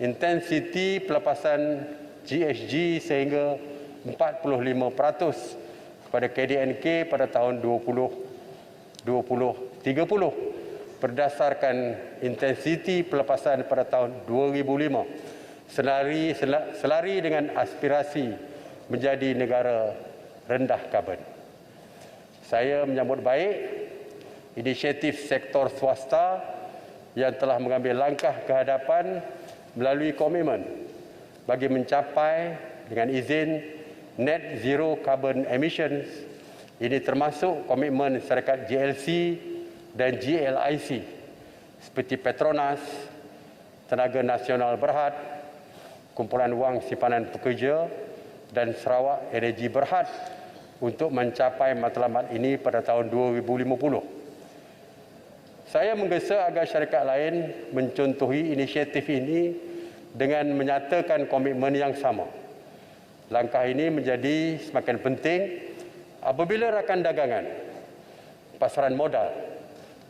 intensiti pelepasan GHG sehingga 45% kepada KDNK pada tahun 2030 berdasarkan intensiti pelepasan pada tahun 2005 selari dengan aspirasi menjadi negara rendah karbon. Saya menyambut baik inisiatif sektor swasta yang telah mengambil langkah ke hadapan melalui komitmen bagi mencapai dengan izin net zero carbon emissions. Ini termasuk komitmen syarikat GLC dan GLIC seperti Petronas, Tenaga Nasional Berhad, Kumpulan Wang Simpanan Pekerja dan Sarawak Energi Berhad untuk mencapai matlamat ini pada tahun 2050. Saya menggesa agar syarikat lain mencontohi inisiatif ini dengan menyatakan komitmen yang sama. Langkah ini menjadi semakin penting apabila rakan dagangan, pasaran modal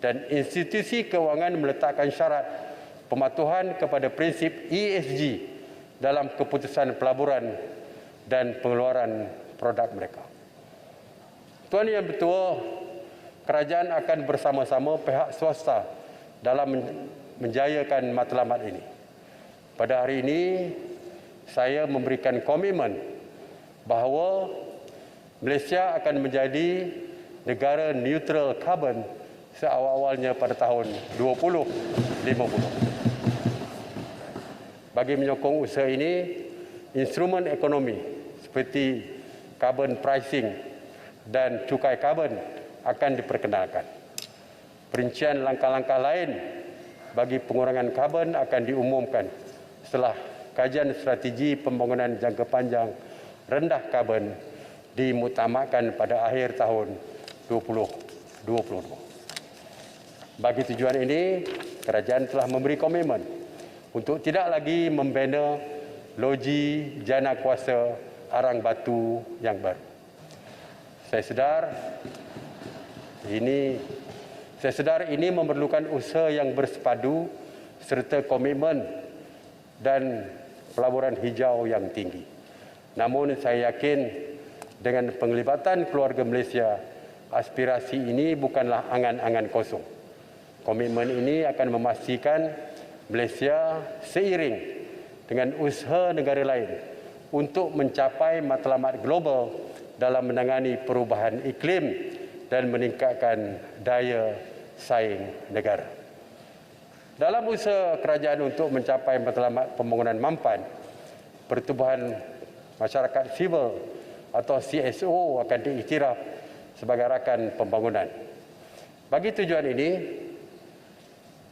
dan institusi kewangan meletakkan syarat pematuhan kepada prinsip ESG dalam keputusan pelaburan dan pengeluaran produk mereka. Tuan Yang Bertuah, kerajaan akan bersama-sama pihak swasta dalam menjayakan matlamat ini. Pada hari ini, saya memberikan komitmen bahawa Malaysia akan menjadi negara neutral karbon seawal-awalnya pada tahun 2050. Bagi menyokong usaha ini, instrumen ekonomi seperti carbon pricing dan cukai karbon akan diperkenalkan. Perincian langkah-langkah lain bagi pengurangan karbon akan diumumkan setelah kajian strategi pembangunan jangka panjang rendah karbon dimuktamadkan pada akhir tahun 2022. Bagi tujuan ini, kerajaan telah memberi komitmen untuk tidak lagi membina loji jana kuasa arang batu yang baru. Saya sedar ini memerlukan usaha yang bersepadu serta komitmen dan pelaburan hijau yang tinggi. Namun saya yakin dengan penglibatan keluarga Malaysia, aspirasi ini bukanlah angan-angan kosong. Komitmen ini akan memastikan Malaysia seiring dengan usaha negara lain untuk mencapai matlamat global dalam menangani perubahan iklim dan meningkatkan daya saing negara. Dalam usaha kerajaan untuk mencapai matlamat pembangunan mampan, pertubuhan masyarakat sivil atau CSO akan diiktiraf sebagai rakan pembangunan. Bagi tujuan ini,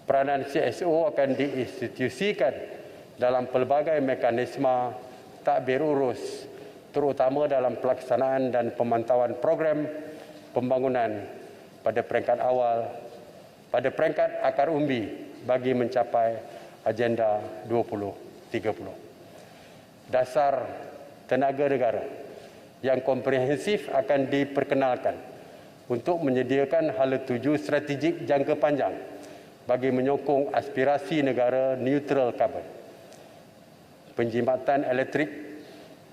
peranan CSO akan diinstitusikan dalam pelbagai mekanisme takbir urus, terutama dalam pelaksanaan dan pemantauan program pembangunan pada peringkat awal, pada peringkat akar umbi bagi mencapai Agenda 2030. Dasar tenaga negara yang komprehensif akan diperkenalkan untuk menyediakan hala tuju strategik jangka panjang bagi menyokong aspirasi negara neutral karbon. Penjimatan elektrik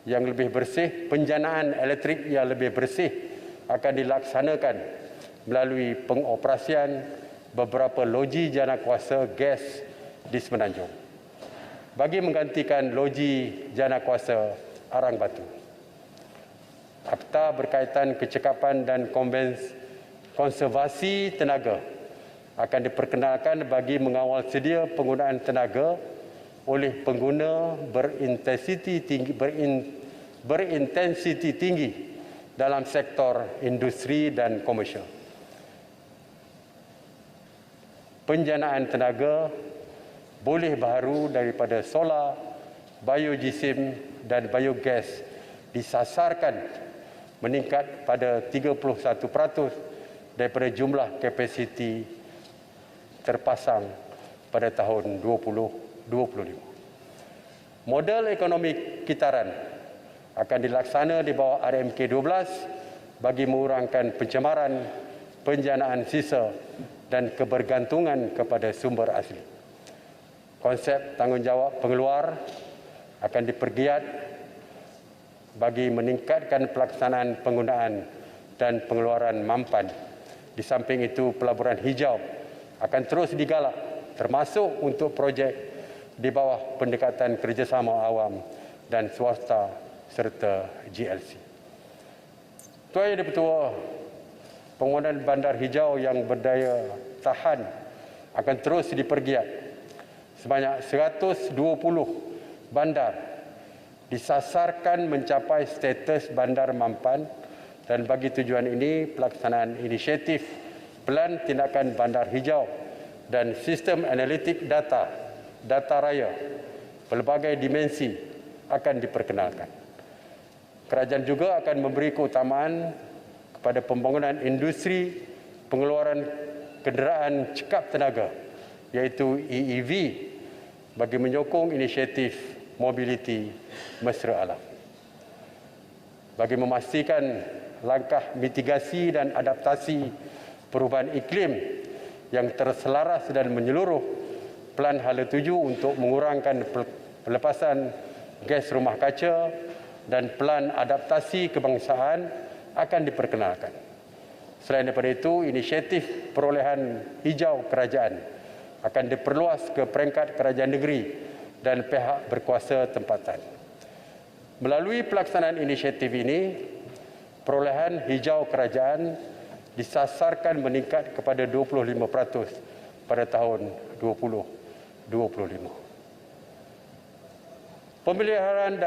yang lebih bersih, penjanaan elektrik yang lebih bersih akan dilaksanakan melalui pengoperasian beberapa loji jana kuasa gas di Semenanjung bagi menggantikan loji jana kuasa arang batu. Akta berkaitan kecekapan dan konservasi tenaga akan diperkenalkan bagi mengawal sedia penggunaan tenaga oleh pengguna berintensiti tinggi dalam sektor industri dan komersial. Penjanaan tenaga boleh baharu daripada solar, biogesim dan biogas disasarkan meningkat pada 31% daripada jumlah kapasiti terpasang pada tahun 2025. Model ekonomi kitaran akan dilaksana di bawah RMK 12 bagi mengurangkan pencemaran, penjanaan sisa dan kebergantungan kepada sumber asli. Konsep tanggungjawab pengeluar akan dipergiat bagi meningkatkan pelaksanaan penggunaan dan pengeluaran mampan. Di samping itu, pelaburan hijau akan terus digalak, termasuk untuk projek di bawah pendekatan kerjasama awam dan swasta serta GLC. Tuan Yang Di-Pertua, Pembangunan bandar hijau yang berdaya tahan akan terus dipergiat. Sebanyak 120 bandar disasarkan mencapai status bandar mampan, dan bagi tujuan ini pelaksanaan inisiatif Pelan Tindakan Bandar Hijau dan Sistem Analitik Data Raya pelbagai dimensi akan diperkenalkan. Kerajaan juga akan memberi keutamaan kepada pembangunan industri pengeluaran kenderaan cekap tenaga, iaitu EEV, bagi menyokong inisiatif mobiliti mesra alam. Bagi memastikan langkah mitigasi dan adaptasi perubahan iklim yang terselaras dan menyeluruh, Pelan Hala 7 untuk mengurangkan pelepasan gas rumah kaca dan Pelan Adaptasi Kebangsaan akan diperkenalkan. Selain daripada itu, inisiatif perolehan hijau kerajaan akan diperluas ke peringkat kerajaan negeri dan pihak berkuasa tempatan. Melalui pelaksanaan inisiatif ini, perolehan hijau kerajaan disasarkan meningkat kepada 25% pada tahun 2025. Pemeliharaan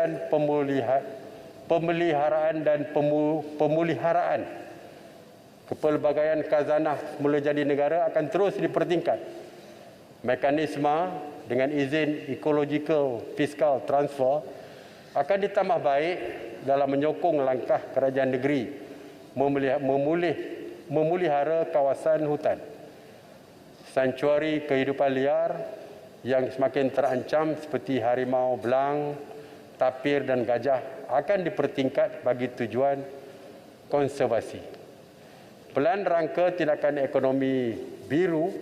dan pemuliharaan kepelbagaian khazanah semula jadi negara akan terus dipertingkat. Mekanisme dengan izin ecological fiscal transfer akan ditambah baik dalam menyokong langkah kerajaan negeri memulihara kawasan hutan, santuari kehidupan liar yang semakin terancam seperti harimau belang, tapir dan gajah akan dipertingkat bagi tujuan konservasi. Pelan rangka tindakan ekonomi biru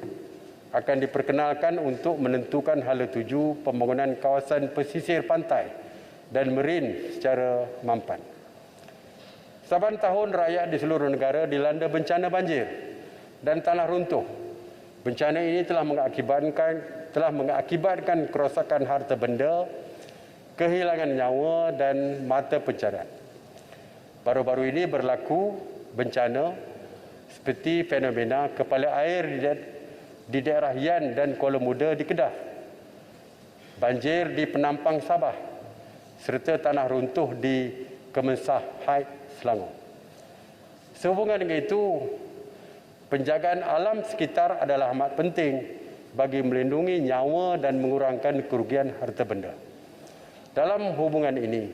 akan diperkenalkan untuk menentukan hala tuju pembangunan kawasan pesisir pantai dan marin secara mampan. Saban tahun rakyat di seluruh negara dilanda bencana banjir dan tanah runtuh. Bencana ini telah mengakibatkan kerosakan harta benda, kehilangan nyawa dan mata pencarian. Baru-baru ini berlaku bencana seperti fenomena kepala air di daerah Yan dan Kuala Muda di Kedah, banjir di Penampang Sabah, serta tanah runtuh di Kemensah Heights, Selangor. Sehubungan dengan itu, penjagaan alam sekitar adalah amat penting bagi melindungi nyawa dan mengurangkan kerugian harta benda. Dalam hubungan ini,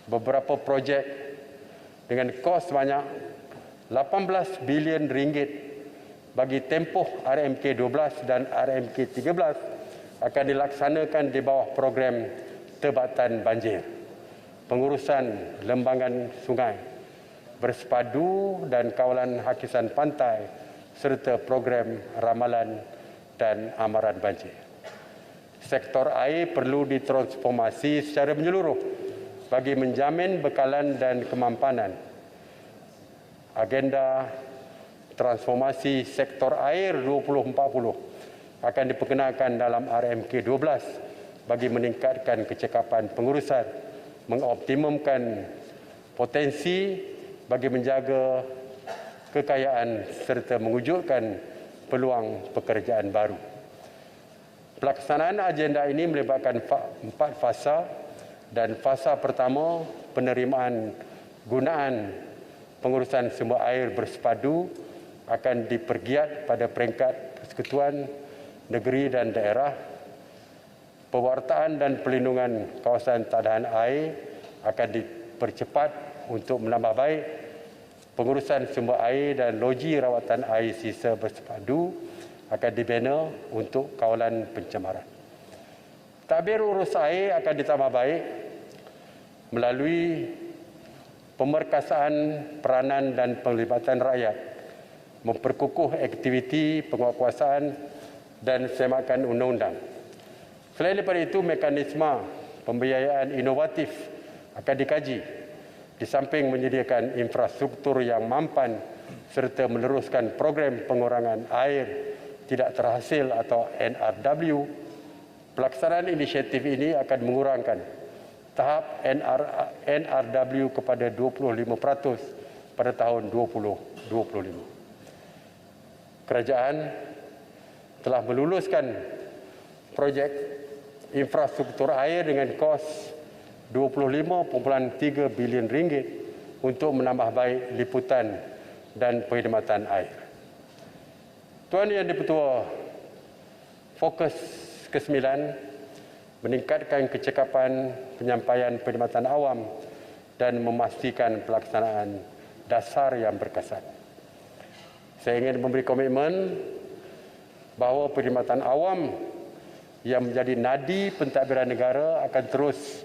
beberapa projek dengan kos sebanyak 18 bilion ringgit bagi tempoh RMK 12 dan RMK 13 akan dilaksanakan di bawah program Tebatan Banjir, pengurusan lembangan sungai, bersepadu dan kawalan hakisan pantai, serta program ramalan dan amaran banjir. Sektor air perlu ditransformasi secara menyeluruh bagi menjamin bekalan dan kemampanan. Agenda transformasi sektor air 2040 akan diperkenalkan dalam RMK 12 bagi meningkatkan kecekapan pengurusan, mengoptimumkan potensi bagi menjaga kekayaan serta mewujudkan peluang pekerjaan baru. Pelaksanaan agenda ini melibatkan 4 fasa, dan fasa pertama penerimaan gunaan pengurusan sumber air bersepadu akan dipergiat pada peringkat persekutuan negeri dan daerah. Pewartaan dan pelindungan kawasan tadahan air akan dipercepat untuk menambah baik pengurusan sumber air, dan loji rawatan air sisa bersepadu akan dibina untuk kawalan pencemaran. Tadbir urus air akan ditambah baik melalui pemerkasaan peranan dan pelibatan rakyat, memperkukuh aktiviti penguatkuasaan dan semakan undang-undang. Selain daripada itu, mekanisme pembiayaan inovatif akan dikaji, di samping menyediakan infrastruktur yang mampan serta meneruskan program pengurangan air tidak terhasil atau NRW. Pelaksanaan inisiatif ini akan mengurangkan tahap NRW kepada 25% pada tahun 2025. Kerajaan telah meluluskan projek infrastruktur air dengan kos RM25.3 bilion untuk menambah baik liputan dan perkhidmatan air. Tuan Yang di-Pertua, fokus ke-9 meningkatkan kecekapan penyampaian perkhidmatan awam dan memastikan pelaksanaan dasar yang berkesan. Saya ingin memberi komitmen bahawa perkhidmatan awam yang menjadi nadi pentadbiran negara akan terus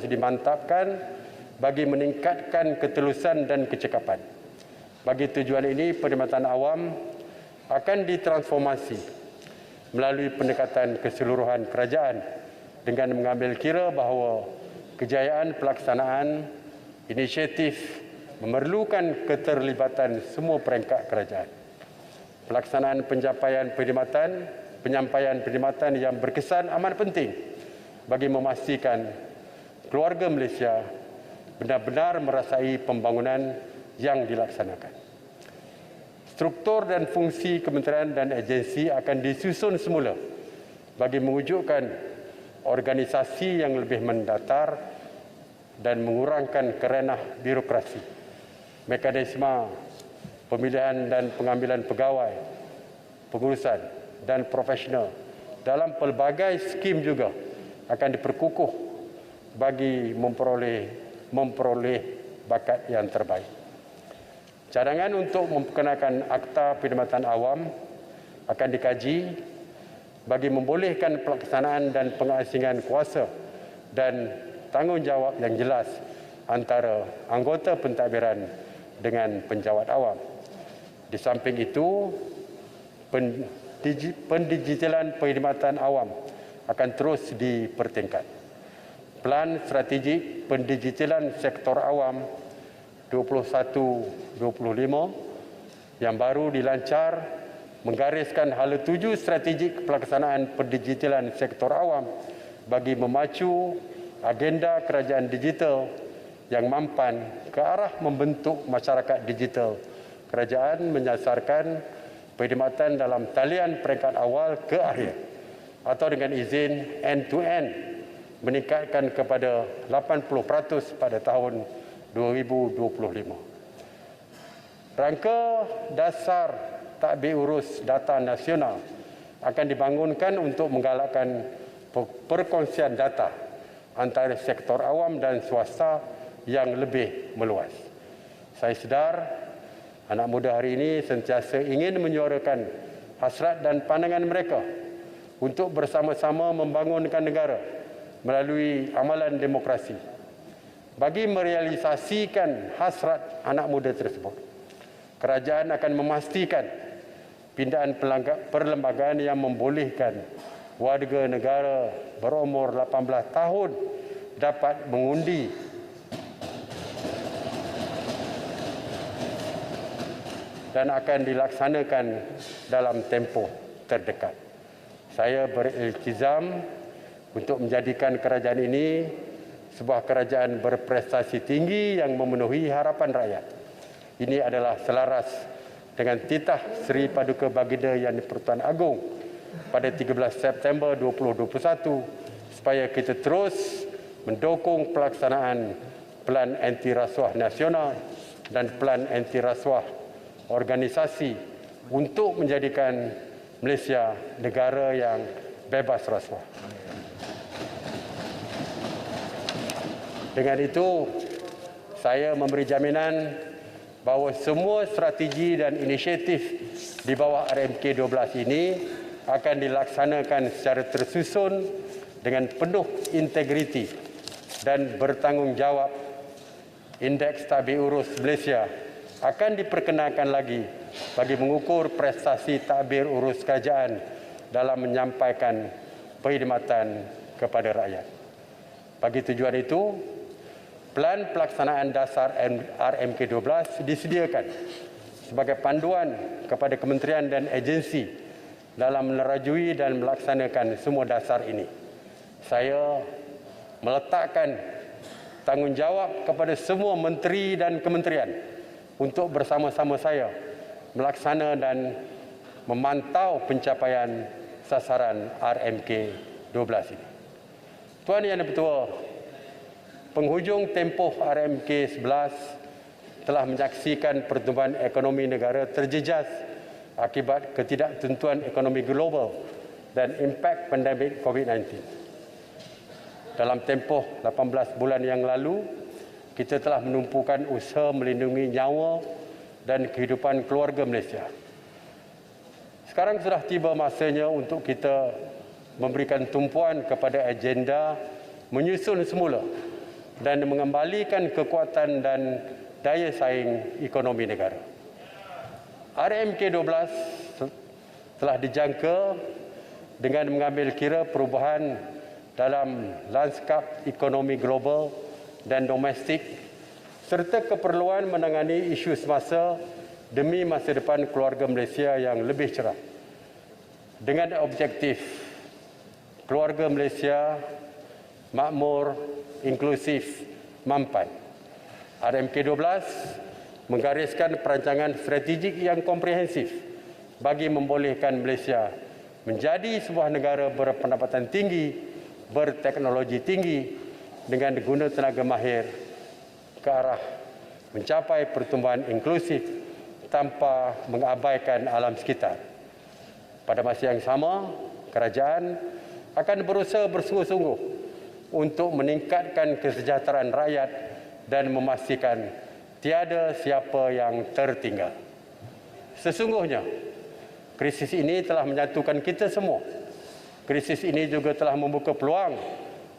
dimantapkan bagi meningkatkan ketelusan dan kecekapan. Bagi tujuan ini, perkhidmatan awam akan ditransformasi melalui pendekatan keseluruhan kerajaan dengan mengambil kira bahawa kejayaan pelaksanaan inisiatif memerlukan keterlibatan semua perangkat kerajaan. Pelaksanaan penyampaian perkhidmatan yang berkesan amat penting bagi memastikan keluarga Malaysia benar-benar merasai pembangunan yang dilaksanakan. Struktur dan fungsi kementerian dan agensi akan disusun semula bagi mewujudkan organisasi yang lebih mendatar dan mengurangkan kerenah birokrasi. Mekanisme pemilihan dan pengambilan pegawai, pengurusan dan profesional dalam pelbagai skim juga akan diperkukuh bagi memperoleh bakat yang terbaik. Cadangan untuk memperkenalkan Akta Perkhidmatan Awam akan dikaji bagi membolehkan pelaksanaan dan pengasingan kuasa dan tanggungjawab yang jelas antara anggota pentadbiran dengan penjawat awam. Di samping itu, pendigitalan perkhidmatan awam akan terus dipertingkat. Plan strategik pendigitalan sektor awam 21-25 yang baru dilancar menggariskan hala tuju strategik pelaksanaan pendigitalan sektor awam bagi memacu agenda kerajaan digital yang mampan ke arah membentuk masyarakat digital. Kerajaan menyasarkan perkhidmatan dalam talian peringkat awal ke akhir atau dengan izin end-to-end meningkatkan kepada 80% pada tahun 2025. Rangka dasar tadbir urus data nasional akan dibangunkan untuk menggalakkan perkongsian data antara sektor awam dan swasta yang lebih meluas. Saya sedar anak muda hari ini sentiasa ingin menyuarakan hasrat dan pandangan mereka untuk bersama-sama membangunkan negara melalui amalan demokrasi. Bagi merealisasikan hasrat anak muda tersebut, kerajaan akan memastikan pindaan perlembagaan yang membolehkan warga negara berumur 18 tahun dapat mengundi dan akan dilaksanakan dalam tempoh terdekat. Saya beriltizam untuk menjadikan kerajaan ini sebuah kerajaan berprestasi tinggi yang memenuhi harapan rakyat. Ini adalah selaras dengan titah Seri Paduka Baginda Yang di-Pertuan Agong pada 13 September 2021 supaya kita terus mendukung pelaksanaan Pelan Anti Rasuah Nasional dan Pelan Anti Rasuah Organisasi untuk menjadikan Malaysia negara yang bebas rasuah. Dengan itu, saya memberi jaminan bahawa semua strategi dan inisiatif di bawah RMK 12 ini akan dilaksanakan secara tersusun dengan penuh integriti dan bertanggungjawab. Indeks Tadbir Urus Malaysia akan diperkenalkan lagi bagi mengukur prestasi tadbir urus kerajaan dalam menyampaikan perkhidmatan kepada rakyat. Bagi tujuan itu, Pelan Pelaksanaan Dasar RMK 12 disediakan sebagai panduan kepada kementerian dan agensi dalam menerajui dan melaksanakan semua dasar ini. Saya meletakkan tanggungjawab kepada semua menteri dan kementerian untuk bersama-sama saya melaksana dan memantau pencapaian sasaran RMK 12 ini. Tuan Yang Dipertua, penghujung tempoh RMK 11 telah menyaksikan pertumbuhan ekonomi negara terjejas akibat ketidaktentuan ekonomi global dan impak pandemik COVID-19. Dalam tempoh 18 bulan yang lalu, kita telah menumpukan usaha melindungi nyawa dan kehidupan keluarga Malaysia. Sekarang sudah tiba masanya untuk kita memberikan tumpuan kepada agenda menyusun semula dan mengembalikan kekuatan dan daya saing ekonomi negara. RMK 12 telah dijangka dengan mengambil kira perubahan dalam lanskap ekonomi global dan domestik serta keperluan menangani isu semasa demi masa depan keluarga Malaysia yang lebih cerah. Dengan objektif keluarga Malaysia makmur, inklusif, mampan. RMK 12 menggariskan perancangan strategik yang komprehensif bagi membolehkan Malaysia menjadi sebuah negara berpendapatan tinggi, berteknologi tinggi dengan guna tenaga mahir ke arah mencapai pertumbuhan inklusif tanpa mengabaikan alam sekitar. Pada masa yang sama, kerajaan akan berusaha bersungguh-sungguh untuk meningkatkan kesejahteraan rakyat dan memastikan tiada siapa yang tertinggal. Sesungguhnya, krisis ini telah menyatukan kita semua. Krisis ini juga telah membuka peluang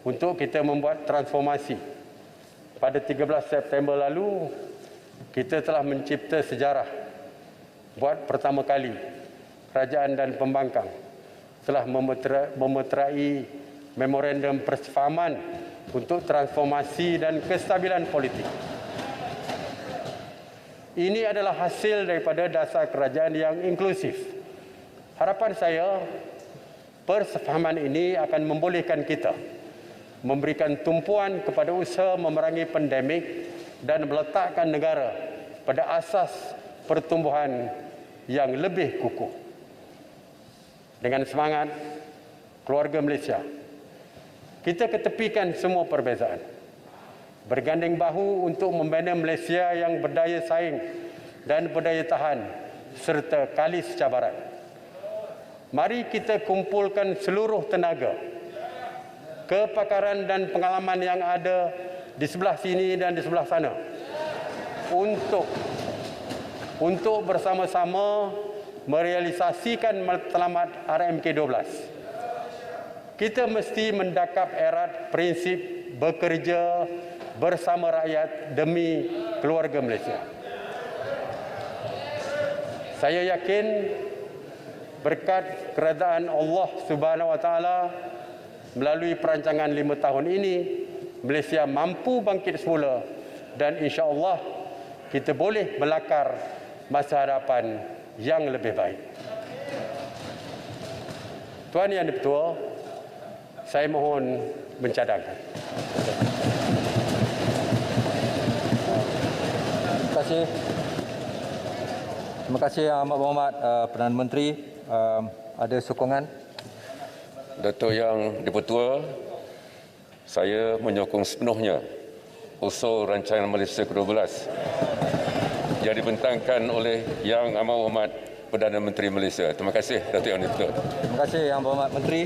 untuk kita membuat transformasi. Pada 13 September lalu, kita telah mencipta sejarah. Buat pertama kali, kerajaan dan pembangkang telah memeterai memorandum persefahaman untuk transformasi dan kestabilan politik. Ini adalah hasil daripada dasar kerajaan yang inklusif. Harapan saya, persefahaman ini akan membolehkan kita memberikan tumpuan kepada usaha memerangi pandemik dan meletakkan negara pada asas pertumbuhan yang lebih kukuh. Dengan semangat keluarga Malaysia, kita ketepikan semua perbezaan, bergandeng bahu untuk membina Malaysia yang berdaya saing dan berdaya tahan serta kalis cabaran. Mari kita kumpulkan seluruh tenaga, kepakaran dan pengalaman yang ada di sebelah sini dan di sebelah sana untuk bersama-sama merealisasikan matlamat RMK 12. Kita mesti mendakap erat prinsip bekerja bersama rakyat demi keluarga Malaysia. Saya yakin berkat keredaan Allah Subhanahu Wa Taala melalui perancangan 5 tahun ini, Malaysia mampu bangkit semula dan insya-Allah kita boleh melakar masa hadapan yang lebih baik. Tuan Yang Dipertua, saya mohon mencadangkan. Terima kasih. Terima kasih Amat Berhormat Perdana Menteri. Ada sokongan? Dato' Yang Dipertua, saya menyokong sepenuhnya usul rancangan Malaysia ke-12 yang dibentangkan oleh Yang Amat Berhormat Perdana Menteri Malaysia. Terima kasih Dato' Yang Dipertua. Terima kasih Yang Berhormat Menteri.